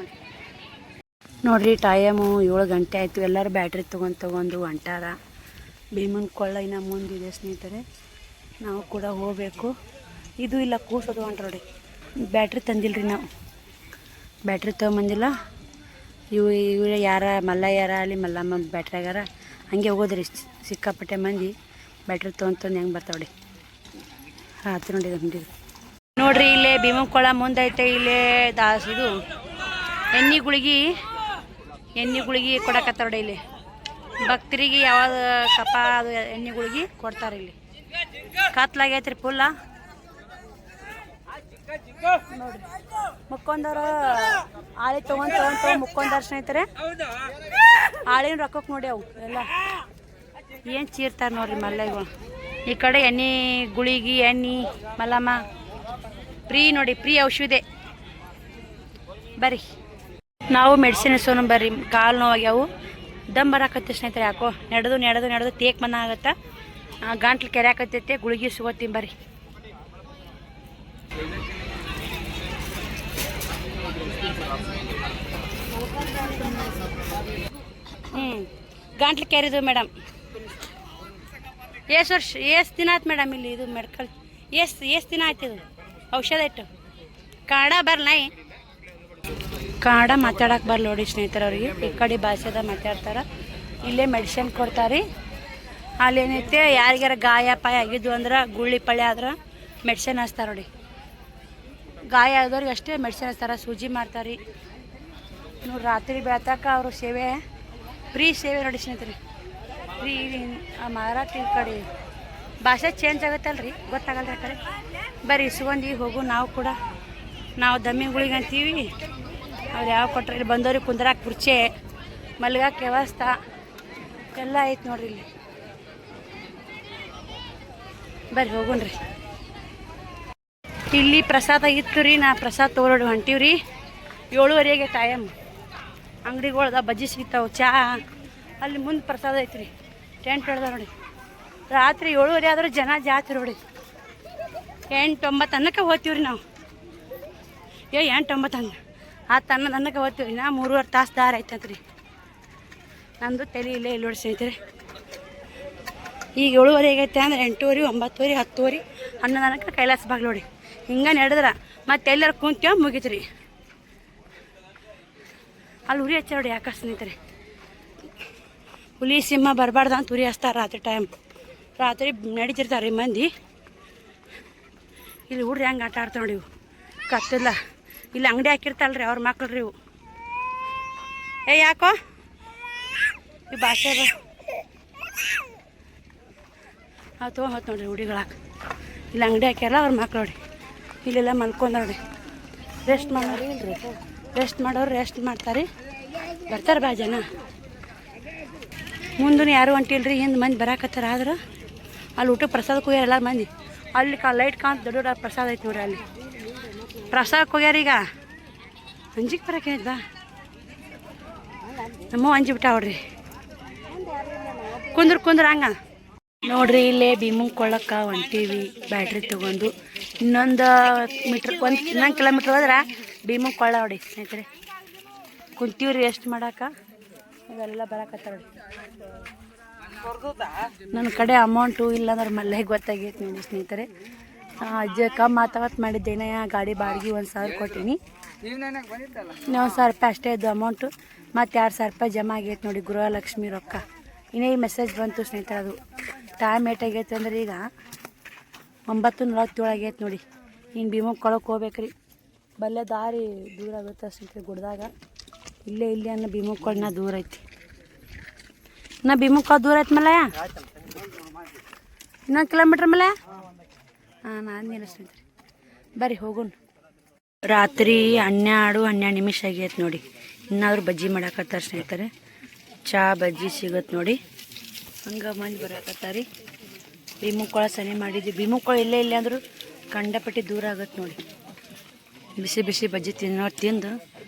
ನೋಡ್ರಿ. ಟೈಮು 7 ಗಂಟೆ ಆಯಿತು. ಎಲ್ಲರೂ ಬ್ಯಾಟ್ರಿ ತೊಗೊಂಡು ಹೊಂಟಾರ. ಭೀಮನ ಕೊಳ್ಳ ಇನ್ನು ಮುಂದಿದೆ ಸ್ನೇಹಿತರೆ. ನಾವು ಕೂಡ ಹೋಗಬೇಕು. ಇದು ಇಲ್ಲ ಕೂಸೋದು ಹೊಂಟ್ರಿ. ಬ್ಯಾಟ್ರಿ ತಂದಿಲ್ಲರಿ ನಾವು. ಬ್ಯಾಟ್ರಿ ತೊಗೊಂಬಂದಿಲ್ಲ. ಇವ್ರು ಯಾರ ಮಲ್ಲಯ್ಯಾರ ಅಲ್ಲಿ ಮಲ್ಲಮ್ಮ ಬ್ಯಾಟ್ರಿಯಾಗಾರ ಹಂಗೆ ಹೋಗೋದ್ರಿ. ಸಿಕ್ಕಾಪಟ್ಟೆ ಮಂದಿ ಬ್ಯಾಟ್ರಿ ತೊಗೊಂಡು ಹೆಂಗೆ ಬರ್ತಾವ್ರಿ. ರಾತ್ರಿ ನೋಡಿ ಅಂಗಡಿ ನೋಡ್ರಿ. ಇಲ್ಲೇ ಭೀಮನ ಕೊಳ್ಳ ಮುಂದೈತೆ. ಇಲ್ಲೇ ಇದು ಎಣ್ಣೆ ಗುಳಿಗೆ ಕೊಡಕತ್ತಾವ್ರಿ. ಇಲ್ಲಿ ಭಕ್ತರಿಗೆ ಯಾವಾಗ ಕಪ ಅದು ಎಣ್ಣೆ ಗುಳಿಗೆ ಕೊಡ್ತಾರೆ. ಇಲ್ಲಿ ಕತ್ಲಾಗೈತ್ರಿ ಫುಲ್ಲ ನೋಡ್ರಿ. ಮುಕ್ಕೊಂಡವ್ರ ಆಳಿ ತೊಗೊಂಡು ಮುಕ್ಕೊಂಡಾರ ಸ್ನೇಹಿತರೆ. ಆಳಿನ ರೊಕ್ಕಕ್ಕೆ ನೋಡಿ ಅವು ಎಲ್ಲ ಏನು ಚೀರ್ತಾರೆ ನೋಡ್ರಿ ಮಲ್ಲೈಗಳು. ಈ ಕಡೆ ಎಣ್ಣೆ ಗುಳಿಗೆ ಎಣ್ಣೆ ಮಲ್ಲಮ್ಮ ಫ್ರೀ ನೋಡಿ. ಫ್ರೀ ಔಷಧಿ. ಬರ್ರಿ ನಾವು ಮೆಡಿಸಿನ್ ಇಸ್ಕೊಂಡು ಬರ್ರಿ. ಕಾಲು ನೋವಾಗ್ಯಾವು, ದಮ್ ಬರಾಕತ್ತೆ ಸ್ನೇಹಿತರೆ. ಯಾಕೋ ನಡೆದು ತೇಕ್ ಮನ ಆಗತ್ತ. ಗಂಟ್ಲು ಕೆರೆಯಾಕತ್ತೈತೆ. ಗುಳಿಗೆ ಸಿಗೋತೀನಿ ಬರ್ರಿ. ಗಂಟ್ಲು ಕೆರೆದು ಮೇಡಮ್. ಎಷ್ಟು ದಿನ ಆಯ್ತು ಮೇಡಮ್ ಇಲ್ಲಿ ಇದು ಮೆಡಿಕಲ್? ಎಷ್ಟು ದಿನ ಆಯ್ತು ಇದು ಔಷಧ ಇಟ್ಟು? ಕನ್ನಡ ಬರ್ಲೈ? ಕನ್ನಡ ಮಾತಾಡಕ್ಕೆ ಬರ್ಲಿ ನೋಡಿ ಸ್ನೇಹಿತರೆ. ಅವ್ರಿಗೆ ಈ ಕಡೆ ಭಾಷೆದ ಮಾತಾಡ್ತಾರೆ. ಇಲ್ಲೇ ಮೆಡಿಸಿನ್ ಕೊಡ್ತಾರೆ. ಅಲ್ಲೇನೈತೆ ಯಾರಿಗಾರ ಗಾಯ ಪಾಯ ಆಗಿದ್ದು ಅಂದ್ರೆ ಗುಳ್ಳಿ ಪಳ್ಳೆ ಆದ್ರೆ ಮೆಡಿಸಿನ್ ಹಚ್ತಾರೆ ನೋಡಿ. ಗಾಯ ಆದವ್ರಿಗೆ ಅಷ್ಟೇ ಮೆಡಿಸಿನ್ ಹಚ್ತಾರೆ. ಸೂಜಿ ಮಾಡ್ತಾರೆ ನೋಡಿ. ರಾತ್ರಿ ಬೆಳತಕ್ಕ ಅವರು ಸೇವೆ ಫ್ರೀ ಸೇವೆ ನೋಡಿ ಸ್ನೇಹಿತರೆ. ಫ್ರೀ ಮರಾಠಿ ಈ ಕಡೆ ಭಾಷೆ ಚೇಂಜ್ ಆಗುತ್ತಲ್ರಿ, ಗೊತ್ತಾಗಲ್ರಿ ಆ ಕಡೆ. ಬರ್ರಿ ಇಸ್ಕೊಂಡಿ ಹೋಗು. ನಾವು ದಮ್ಮಿಗಳಿಗೆ ಅಂತೀವಿ. ಅವ್ರು ಯಾವ ಕೊಟ್ಟರೆ ಇಲ್ಲಿ ಬಂದವ್ರಿಗೆ ಕುಂದ್ರಾಕ ಕುರ್ಚೆ, ಮಲ್ಗಾಕ ವ್ಯವಸ್ಥೆ ಎಲ್ಲ ಐತೆ ನೋಡ್ರಿ ಇಲ್ಲಿ. ಬರ್ರಿ ಹೋಗುಣ್ರಿ. ಇಲ್ಲಿ ಪ್ರಸಾದ ಇತ್ತು ರೀ. ನಾ ಪ್ರಸಾದ ತೊಗೊಳೋಡು ಹೊಂಟೀವ್ರಿ. 7:30 ಟೈಮ್. ಅಂಗಡಿಗಳ್ದ ಬಜ್ಜಿ ಸಿಗ್ತಾವೆ, ಚಹಾ. ಅಲ್ಲಿ ಮುಂದೆ ಪ್ರಸಾದ ಐತ್ರಿ. ಟೆಂಟ್ ಹೊಡೆದ ನೋಡಿ. ರಾತ್ರಿ 7:30 ಆದರೂ ಜನ ಜಾತ್ರೆ ನೋಡಿ. 8-9 ಅನ್ನಕ್ಕೆ ಹೋಗ್ತೀವ್ರಿ ನಾವು. 8-9 ಅನ್ನ ಅನ್ನಕ್ಕೆ ಹೋಗ್ತೀವ್ರಿ. ನಾ 3.5 ತಾಸು ದಾರಿ ಐತಂತ್ರಿ. ನಮ್ಮದು ತಲೆ ಇಲ್ಲೇ ಇಲ್ಲಿ ನೋಡಿ ಸ್ನೇಹಿತರೆ. ಈಗ 7:30 ಆಗೈತೆ ಅಂದ್ರೆ 8:30, 9:30, 10:30, 11 ಅನ್ನಕ್ಕೆ ಕೈಲಾಸ ಬಾಗ್ಲು ನೋಡಿ. ಹಿಂಗೆ ನಡೆದ್ರೆ ಮತ್ತೆ ಎಲ್ಲರೂ ಕುಂತೇವೆ ಮುಗಿತ್ರಿ. ಅಲ್ಲಿ ಉರಿ ಹಚ್ಚ ನೋಡಿ. ಯಾಕೆ ಸ್ನೇಹಿತರೆ ಹುಲಿ ಸಿಂಹ ಬರಬಾರ್ದು ಅಂತ ಉರಿ ಹಚ್ತಾರೆ ರಾತ್ರಿ ಟೈಮ್. ರಾತ್ರಿ ನಡೀತಿರ್ತಾರೆ ಮಂದಿ. ಇಲ್ಲಿ ಹುಡ್ರಿ ಹೆಂಗೆ ಆಟ ಆಡ್ತಾವೆ ನೋಡಿ ಇವು ಕತ್ತಿಲ್ಲ. ಇಲ್ಲಿ ಅಂಗಡಿ ಹಾಕಿರ್ತಾಳ್ರಿ ಅವ್ರ ಮಕ್ಳು ರೀ ಇವು. ಏ ಯಾಕೋ ಈ ಭಾಷೆ ಅವು ತೊಗೊಂಡು ನೋಡ್ರಿ ಹುಡಿಗಳಾಕ. ಇಲ್ಲಿ ಅಂಗಡಿ ಹಾಕ್ಯಾರ ಅವ್ರ ಮಕ್ಳು ನೋಡಿ. ಇಲ್ಲೆಲ್ಲ ಮಲ್ಕೊಂಡವ್ರಿ ರೆಸ್ಟ್ ಮಾಡೋರು. ಇಲ್ರಿ ರೆಸ್ಟ್ ಮಾಡೋರು ರೆಸ್ಟ್ ಮಾಡ್ತಾರೆ. ಬರ್ತಾರೆ ಬಾ ಜನ. ಮುಂದೂ ಯಾರು ಹೊಂಟಿಲ್ರಿ, ಹಿಂದೆ ಮಂದಿ ಬರಾಕತ್ತಾರ. ಆದ್ರೆ ಅಲ್ಲಿ ಊಟ ಪ್ರಸಾದಕ್ಕೆ ಹೋಗ್ಯಾರ ಎಲ್ಲ ಮಂದಿ. ಅಲ್ಲಿ ಲೈಟ್ ಕಾಂತ ದೊಡ್ಡ ಪ್ರಸಾದ ಐತಿ ನೋಡ್ರಿ. ಅಲ್ಲಿ ಪ್ರಸಾದಕ್ಕೆ ಹೋಗ್ಯಾರ. ಈಗ ಅಂಜಿಗೆ ಬರಕ್ಕೆ ಬಾ ನಮ್ಮ ಅಂಜಿ ಬಿಟ್ಟಾವ್ರಿ. ಕುಂದ್ರ ಹಂಗ ನೋಡ್ರಿ. ಇಲ್ಲೇ ಭೀಮಂಗೆ ಕೊಳ್ಳಕ್ಕೆ ಹೊಂಟೀವಿ ಬ್ಯಾಟ್ರಿ ತೊಗೊಂಡು. ಇನ್ನೊಂದು ಕಿಲೋಮೀಟ್ರ್ ಹೋದ್ರೆ ಭೀಮಂಗೆ ಕೊಳ್ಳ ನೋಡಿ ಸ್ನೇಹಿತರೆ. ಕುಂತೀವ್ರಿ ರೆಸ್ಟ್ ಮಾಡಕ್ಕೆ. ಇವೆಲ್ಲ ಬರಕತ್ತಾರ ನೋಡಿ. ನನ್ನ ಕಡೆ ಅಮೌಂಟು ಇಲ್ಲಾಂದ್ರೆ ಮಲ್ಲೆ ಗೊತ್ತಾಗೈತೆ ನೋಡಿ ಸ್ನೇಹಿತರೆ. ಅಜ್ಜ ಕಮ್ಮಿ ಮಾತಾವತ್ತು ಮಾಡಿದ್ದೇನೆ. ಗಾಡಿ ಬಾಡಿಗೆ 1,000 ಕೊಟ್ಟೀನಿ. ಇನ್ನೂ 1,000 ರೂಪಾಯಿ ಅಷ್ಟೇ ಇದ್ದು ಅಮೌಂಟು. ಮತ್ತು 2,000 ರೂಪಾಯಿ ಜಮಾ ಆಗೈತೆ ನೋಡಿ ಗೃಹಲಕ್ಷ್ಮಿ ರೊಕ್ಕ. ಇನ್ನೇ ಈ ಮೆಸೇಜ್ ಬಂತು ಸ್ನೇಹಿತರೆ. ಅದು ಟೈಮ್ ಏಟಾಗೈತೆ ಅಂದ್ರೆ ಈಗ 9:47 ಆಗೈತೆ ನೋಡಿ. ಹಿಂಗೆ ಭೀಮಂಗೆ ಕೊಳಕ್ಕೆ ಹೋಗ್ಬೇಕ್ರಿ. ಬಲ್ಲೆ ದಾರಿ ದೂರ ಆಗುತ್ತೆ ಸ್ನೇಹಿತರೆ. ಗುಡ್ದಾಗ ಇಲ್ಲೇ ಅನ್ನೋ ಭೀಮಂಗೆ ಕೊಳನ ದೂರ ಐತಿ. ನಾ ಭೀಮಂಗೆ ಕೊಳ ದೂರ ಐತೆ ಮಲ್ಲಯ್ಯ. ಇನ್ನೊಂದು ಕಿಲೋಮೀಟ್ರ್ ಮೇಲೆ ನಾನು ಇಲ್ಲ ಸ್ನೇಹಿತರೆ. ಬರ್ರಿ ಹೋಗೋಣ. ರಾತ್ರಿ 12 ನಿಮಿಷ ಆಗೈತೆ ನೋಡಿ. ಇನ್ನಾದ್ರೂ ಬಜ್ಜಿ ಮಾಡಾಕತ್ತಾರೆ ಸ್ನೇಹಿತರೆ. ಚಾ ಬಜ್ಜಿ ಸಿಗುತ್ತೆ ನೋಡಿ. ಹಂಗೆ ಮಂದಿ ಬರಾಕತ್ತಾರಿ. ಭೀಮಂಗೆ ಕೊಳ ಸನಿ ಮಾಡಿದ್ವಿ. ಭೀಮಂಗೆ ಕೊಳ ಇಲ್ಲೇ ಅಂದರೂ ಕಂಡಪಟ್ಟಿ ದೂರ ಆಗುತ್ತೆ ನೋಡಿ. ಬಿಸಿ ಬಜ್ಜಿ ತಿಂದು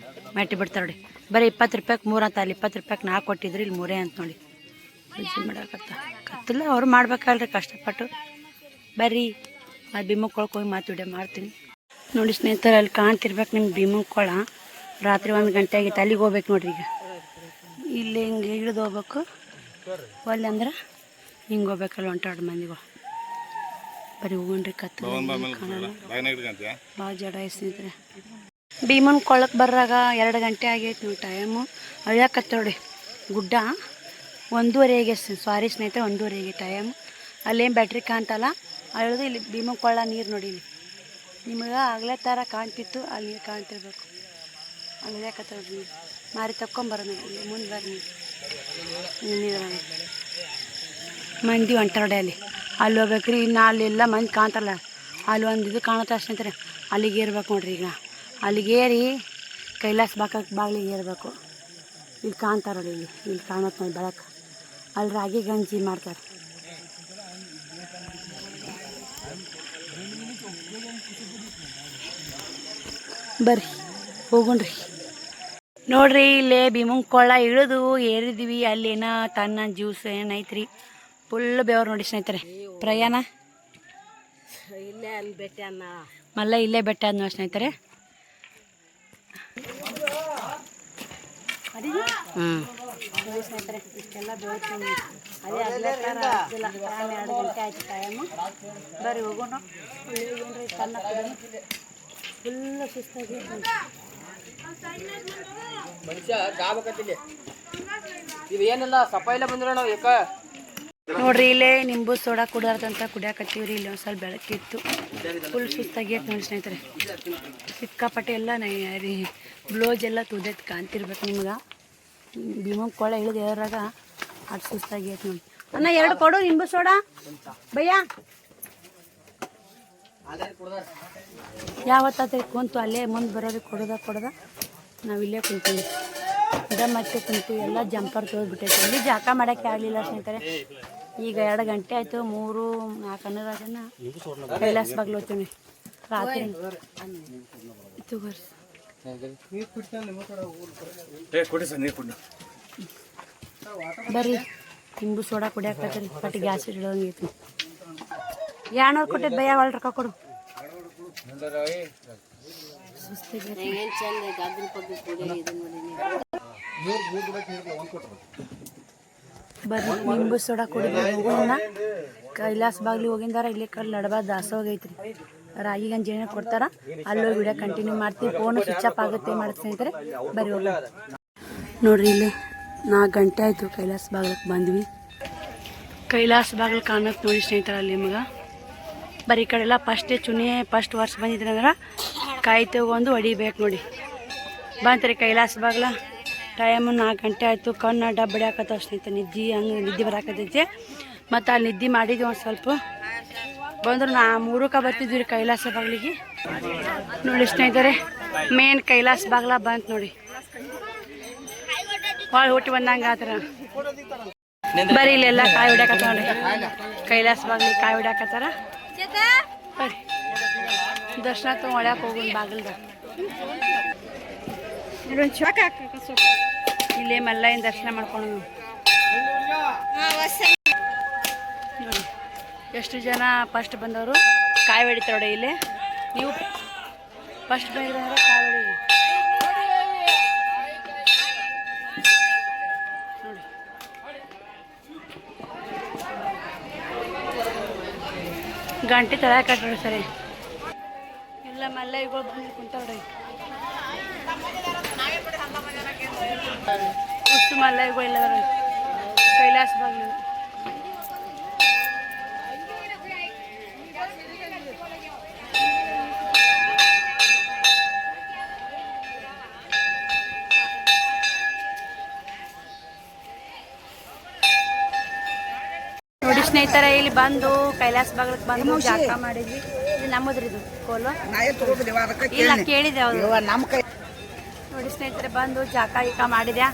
ಮೆಟ್ಟಿ ಬಿಡ್ತಾರೆ ನೋಡಿ. ಬರೀ 20 ರೂಪಾಯಿಗೆ 3 ಅಂತ. ಅಲ್ಲಿ 20 ರೂಪಾಯಿಗೆ 4 ಕೊಟ್ಟಿದ್ರಿ. ಇಲ್ಲಿ 3 ಅಂತ ನೋಡಿ. ಬಜ್ಜಿ ಮಾಡಾಕತ್ತ ಕತ್ತಿಲ್ಲ. ಅವ್ರು ಮಾಡ್ಬೇಕಲ್ರಿ ಕಷ್ಟಪಟ್ಟು. ಬರ್ರಿ ಅದು ಭೀಮಂಗೆ ಕೊಳಕ್ಕೆ ಹೋಗಿ ಮಾತು ವಿಡಿಯೋ ಮಾಡ್ತೀನಿ ನೋಡಿ ಸ್ನೇಹಿತರೆ. ಅಲ್ಲಿ ಕಾಣ್ತಿರ್ಬೇಕು ನಿಮ್ಗೆ ಭೀಮಂಗೆ ಕೊಳ. ರಾತ್ರಿ 1 ಗಂಟೆ ಆಗೈತೆ. ಅಲ್ಲಿಗೆ ಹೋಗ್ಬೇಕು ನೋಡ್ರಿ. ಈಗ ಇಲ್ಲಿ ಹಿಂಗೆ ಇಳಿದು ಹೋಗ್ಬೇಕು. ಒಳ್ಳೆ ಅಂದ್ರೆ ಹಿಂಗೆ ಹೋಗ್ಬೇಕಲ್ಲ ಹೊಂಟಾಡು ಮಂದಿಗಳು. ಬರೀ ಹೋಗೋಣ್ರಿ. ಕತ್ತ ಭಾಳ ಜಡ ಐತೆ ಸ್ನೇಹಿತರೆ. ಭೀಮನ್ ಕೊಳ್ಳಕ್ಕೆ ಬರ್ರಾಗ 2 ಗಂಟೆ ಆಗೈತೆ ನೀವು ಟೈಮು. ಅಳ್ಯಾಕತ್ತ ನೋಡಿ ಗುಡ್ಡ. 1:30 ಆಗೈತೆ. ಸಾರಿ ಸ್ನೇಹಿತರೆ 1:30 ಟೈಮ್. ಅಲ್ಲೇನು ಬ್ಯಾಟ್ರಿ ಕಾಣ್ತಲ್ಲ ಅಳ್ದು ಇಲ್ಲಿ ಭೀಮನ್ ಕೊಳ್ಳ ನೀರು ನೋಡಿ. ಇಲ್ಲಿ ನಿಮಗೆ ಆಗಲೇ ಥರ ಕಾಣ್ತಿತ್ತು. ಅಲ್ಲಿ ನೀರು ಕಾಣ್ತಿರ್ಬೇಕು. ಅಳ್ಯಾಕತ್ತ ನೀರು ಮಾರಿ ತಕ್ಕೊಂಬರೋಣ. ಮುಂದೆ ಬರ್ರಿ ನೀರು ಮಂದಿ ಹೊಂಟಾರಡೆ. ಅಲ್ಲಿ ಹೋಗ್ಬೇಕ್ರಿ. ಇನ್ನು ಅಲ್ಲೆಲ್ಲ ಮಂದಿ ಕಾಣ್ತಾರಲ್ಲ ಅಲ್ಲಿ ಒಂದು ಇದು ಕಾಣುತ್ತೆ ಸ್ನೇಹಿತರೆ. ಅಲ್ಲಿಗೆ ಏರ್ಬೇಕು ನೋಡ್ರಿ. ಈಗ ಅಲ್ಲಿಗೇರಿ ಕೈಲಾಸ ಬಾಗಿಲಿಗೆ ಏರಬೇಕು. ಇಲ್ಲಿ ಕಾಣ್ತಾರೆ ನೋಡಿ. ಇಲ್ಲಿ ಕಾಣುತ್ತೆ ನೋಡಿ ಬೆಳಕು. ಅಲ್ಲಿ ರಾಗಿ ಗಂಜಿ ಮಾಡ್ತಾರೆ. ಬರ್ರಿ ಹೋಗೋಣ್ರಿ. ನೋಡ್ರಿ ಇಲ್ಲೇ ಭೀಮಂಗೆ ಕೊಳ್ಳ ಇಳಿದು ಏರಿದ್ವಿ. ಅಲ್ಲೇನ ತನ್ನ ಜ್ಯೂಸ್ ಏನೈತ್ರಿ. ಫುಲ್ ಬೆವರು ನೋಡಿ ಸ್ನೇಹಿತರೆ. ಪ್ರಯಾಣ ಇಲ್ಲೇ ಅಲ್ಲಿ ಬೆಟ್ಟ ಅನ್ನ ಮಲ್ಲ ಇಲ್ಲೇ ಬೆಟ್ಟ ಅದ್ ನೋಡಿ ಸ್ನೇಹಿತರೆ. ಸ್ನೇಹಿತರೆ ಇಷ್ಟೆಲ್ಲ ಬೆಳ್ತೀನಿ. ಅದೇ 2 ಗಂಟೆ ಆಯ್ತು ಟೈಮು. ಬರ್ರಿ ಹೋಗೋಣ. ಏನ್ರಿ ತನ್ನ ಫುಲ್ ಸುಸ್ತಾಗಿ ನೋಡ್ರಿ. ಇಲ್ಲೇ ನಿಂಬು ಸೋಡಾ ಕುಡಿಯಾರ್ದಂತ ಕುಡಿಯಾಕತ್ತೀವ್ರಿ. ಇಲ್ಲಿ ಒಂದು ಸ್ವಲ್ಪ ಬೆಳಕಿತ್ತು. ಫುಲ್ ಸುಸ್ತಾಗೈತೆ ನೋಡಿ ಸ್ನೇಹಿತರೆ. ಸಿಕ್ಕಾಪಟ್ಟೆ ಎಲ್ಲ ರೀ ಬ್ಲೌಸ್ ಎಲ್ಲ ತುದೈತೆ ಕಾಣ್ತಿರ್ಬೇಕು ನಿಮ್ಗೆ. ಭೀಮಂಗೆ ಕೊಳ ಇಳಿದು ಏರಾಗ ಅದು ಸುಸ್ತಾಗೈತೆ ನೋಡಿ. ಅಣ್ಣ 2 ಕೊಡು ನಿಂಬು ಸೋಡಾ ಭಯ್ಯ. ಯಾವತ್ತಾದ್ರೆ ಕುಂತು ಅಲ್ಲೇ ಮುಂದೆ ಬರೋರಿಗೆ ಕೊಡೋದ ನಾವು ಇಲ್ಲೇ ಕುಂತೀವಿ. ಮತ್ತೆ ಕುಂತೀವಿ. ಎಲ್ಲ ಜಂಪರ್ ತೊಗೊಬಿಟ್ಟೈತೆ. ಇಲ್ಲಿ ಜಾಕ ಮಾಡೋಕ್ಕೆ ಆಗಲಿಲ್ಲ ಸ್ನೇಹಿತರೆ. ಈಗ 2 ಗಂಟೆ ಆಯಿತು. 3-4 ಅನ್ನೋದಾಗನ ಕೈಲಾಸ ಬಾಗಿಲು ಹೋಗ್ತೀವಿ ರಾತ್ರಿ. ಬರ್ರಿ ನಿಂಬು ಸೋಡಾ ಕುಡಿಯಾಕತ್ತೀರಿ. ಪಟ್ಟಿ ಗ್ಯಾಸ್ ಇಡೋಂಗೈತಿ. 200 ಕೊಟ್ಟಿದ್ದು ಭಯ್ಯ. ಒಳ್ಳೆ ರೊಕ್ಕ ಕೊಡು. ಬರ್ರಿ ನಿಂಬು ಸೋಡಾ ಕುಡಿದು ಕೈಲಾಸ ಬಾಗ್ಲಿ ಹೋಗಿಂದಾರ. ಇಲ್ಲಿ ಕಲ್ ನಡಬಾರ ದಾಸೋಗ ಐತ್ರಿ. ರಾಗಿ ಗಂಜಿ ಏನೇ ಕೊಡ್ತಾರ. ಅಲ್ಲೋಗಿ ವಿಡಿಯೋ ಕಂಟಿನ್ಯೂ ಮಾಡ್ತೀವಿ. ಫೋನು ಸ್ವಿಚ್ ಆಫ್ ಆಗುತ್ತೆ ಮಾಡುತ್ತೆ ಸ್ನೇಹಿತರೆ. ಬರೀ ಹೋಗ ನೋಡ್ರಿ. ಇಲ್ಲಿ 4 ಗಂಟೆ ಆಯಿತು. ಕೈಲಾಸ ಬಾಗ್ಲಕ್ಕೆ ಬಂದ್ವಿ. ಕೈಲಾಸ ಬಾಗಿಲು ಕಾಣುತ್ತೆ ನೋಡಿ ಸ್ನೇಹಿತರೆ. ಅಲ್ಲಿ ನಿಮ್ಗೆ ಬರೀ ಈ ಕಡೆ ಎಲ್ಲ ಫಸ್ಟೇ ಚುನಿ ಫಸ್ಟ್ ವರ್ಷ ಬಂದಿದ್ರೆ ಅಂದ್ರೆ ಕಾಯಿ ತಗೊಂಡು ಹೊಡಿಬೇಕು ನೋಡಿ. ಬಂತ್ರಿ ಕೈಲಾಸ ಬಾಗ್ಲ. ಟೈಮು 4 ಗಂಟೆ ಆಯಿತು. ಕಣ್ಣು ಡಬ್ಬಡಿ ಹಾಕತ್ತವ ಸ್ನೇಹಿತರೆ. ನಿದ್ದೆ ಬರಾಕತ್ತೈತೆ. ಮತ್ತು ಅಲ್ಲಿ ನಿದ್ದೆ ಮಾಡಿದ್ವಿ ಒಂದು ಸ್ವಲ್ಪ. ಬಂದ್ರೆ 3ಕ್ಕೆ ಬರ್ತಿದ್ವಿ ರೀ ಕೈಲಾಸ ಬಾಗ್ಲಿಗೆ ನೋಡಿ ಸ್ನೇಹಿತರೆ. ಮೇನ್ ಕೈಲಾಸ ಬಾಗ್ಲ ಬಂತು ನೋಡಿ. ಭಾಳ ಹುಟ್ಟಿ ಬಂದಂಗೆ ಆತರ. ಬರೀ ಇಲ್ಲೆಲ್ಲ ಕಾಯಿ ಹೊಡ್ಯಾಕತ್ತಾವ ನೋಡಿ. ಕೈಲಾಸ ಬಾಗ್ಲಿಗೆ ಕಾಯಿ ಹೊಡ್ಯಾಕತ್ತಾರ. ಬರ್ರಿ ದರ್ಶನ ತೊಗೊಳ್ಯಾಕ ಹೋಗೋಣ ಬಾಗಿಲ್ದ. ಇಲ್ಲೇ ಮಲ್ಲಯ್ಯನ ದರ್ಶನ ಮಾಡ್ಕೊಂಡು ನೋಡಿ ಎಷ್ಟು ಜನ ಫಸ್ಟ್ ಬಂದವರು ಕಾಯಿ ಹೊಡಿತಾರೆ ನೋಡಿ. ಇಲ್ಲಿ ನೀವು ಫಸ್ಟ್ ಬಂದ್ರೆ ಕಾಯಿ ಹೊಡಿ ನೋಡಿ. ಗಂಟೆ ತಳ ಕಟ್ಟೋಡಿ ಸರಿ. ಎಲ್ಲ ಮಲ್ಲಯ್ಯಗಳು ಬಂದು ಕುಂತಾವ್ರಿ. ಅಷ್ಟು ಮಲ್ಲಯ್ಯಗಳು ಎಲ್ಲ ಕೈಲಾಸ ಬಾಗ್ಲು. ನೋಡಿ ಸ್ನೇಹಿತರೆ, ಇಲ್ಲಿ ಬಂದು ಕೈಲಾಸ ಬಾಗ್ಲಕ್ಕೆ ಬಂದು ಜಾಗ ಮಾಡಿದ್ವಿ. ಇದು ನಮ್ಮದ್ರಿ ಇದು ಕೋಲು ಇಲ್ಲ ಕೇಳಿದೆ ಅವರು. ನೋಡಿ ಸ್ನೇಹಿತರೆ, ಬಂದು ಜಾಕ ಮಾಡಿದೆ.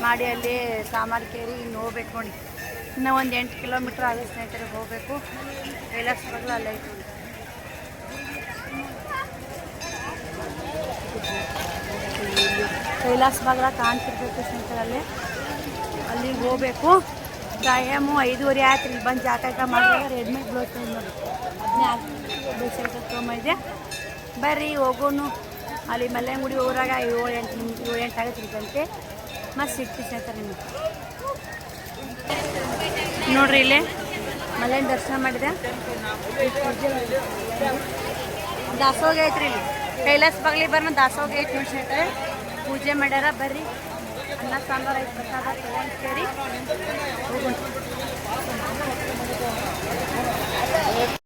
ಮಾಡಿ ಅಲ್ಲಿ ಸಾಮಾನು ಕೇರಿ ಇನ್ನು ಹೋಗ್ಬೇಕು ನೋಡಿ. ಇನ್ನೂ ಒಂದು 8 ಕಿಲೋಮೀಟ್ರ್ ಆಗುತ್ತೆ ಸ್ನೇಹಿತರೆ ಹೋಗಬೇಕು. ಕೈಲಾಸ ಬಾಗ್ಲು ಅಲ್ಲೇ ಐತೆ ನೋಡಿ. ಕೈಲಾಸ ಬಾಗ್ಲ ಕಾಣ್ತಿರ್ಬೇಕು ಸ್ನೇಹಿತರಲ್ಲಿ. ಅಲ್ಲಿಗೆ ಹೋಗ್ಬೇಕು. ಟೈಮು 5:30 ಆಯ್ತು. ಇಲ್ಲಿ ಬಂದು ಜಾಕ ಮಾಡಿದಾಗ ರೆಡ್ಮೇಡ್ ಬ್ಲೌಸ್ ನೋಡಿ. ಅದನ್ನೇ ತೊಗೊಂಬಂದಿದೆ. ಬರ್ರಿ ಹೋಗೋನು. ಅಲ್ಲಿ ಮಲ್ಲಯ್ಯನ ಊರಾಗ 7-8 ಆಗುತ್ತೆ ಗಂಟೆ. ಮತ್ತು ಸಿಗ್ತೀವಿ ಸ್ನೇಹಿತರೆ ನಿಮಗೆ. ನೋಡ್ರಿ ಇಲ್ಲೇ ಮಲ್ಲಯ್ಯನ ದರ್ಶನ ಮಾಡಿದೆ. ದಾಸೋಗ ಐತ್ರಿ ಇಲ್ಲಿ ಕೈಲಾಸ ಬಾಗ್ಲಿ ಬರ್ನ ದಾಸೋಗ ಐತಿ ನೋಡಿ ಸ್ನೇಹಿತರೆ. ಪೂಜೆ ಮಾಡ್ಯಾರ. ಬರ್ರಿ ಅನ್ನ ಸಾಂಬಾರು ಐತೆ ಪ್ರಸಾದ ತಗೊಂಡು ಸೇರಿ ಹೋಗೋಣ.